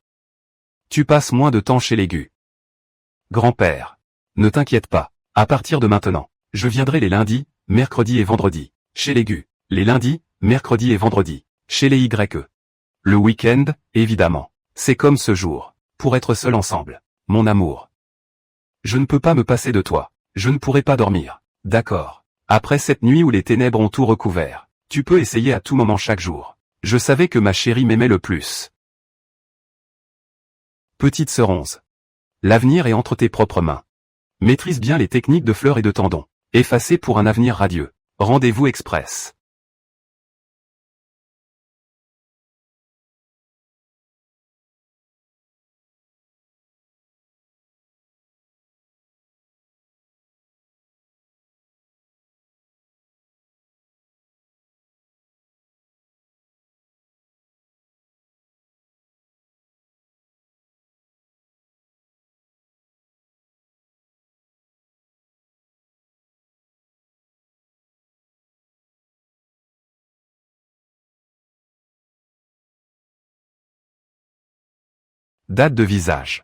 Tu passes moins de temps chez les Gu. Grand-père. Ne t'inquiète pas. À partir de maintenant, je viendrai les lundis, mercredis et vendredis. Chez les Gu. Les lundis, mercredis et vendredis. Chez les YE. Le week-end, évidemment. C'est comme ce jour. Pour être seul ensemble. Mon amour. Je ne peux pas me passer de toi. Je ne pourrai pas dormir. D'accord. Après cette nuit où les ténèbres ont tout recouvert, tu peux essayer à tout moment chaque jour. Je savais que ma chérie m'aimait le plus. Petite sœur 11. L'avenir est entre tes propres mains. Maîtrise bien les techniques de fleurs et de tendons. Effacé pour un avenir radieux. Rendez-vous express. Date de visage.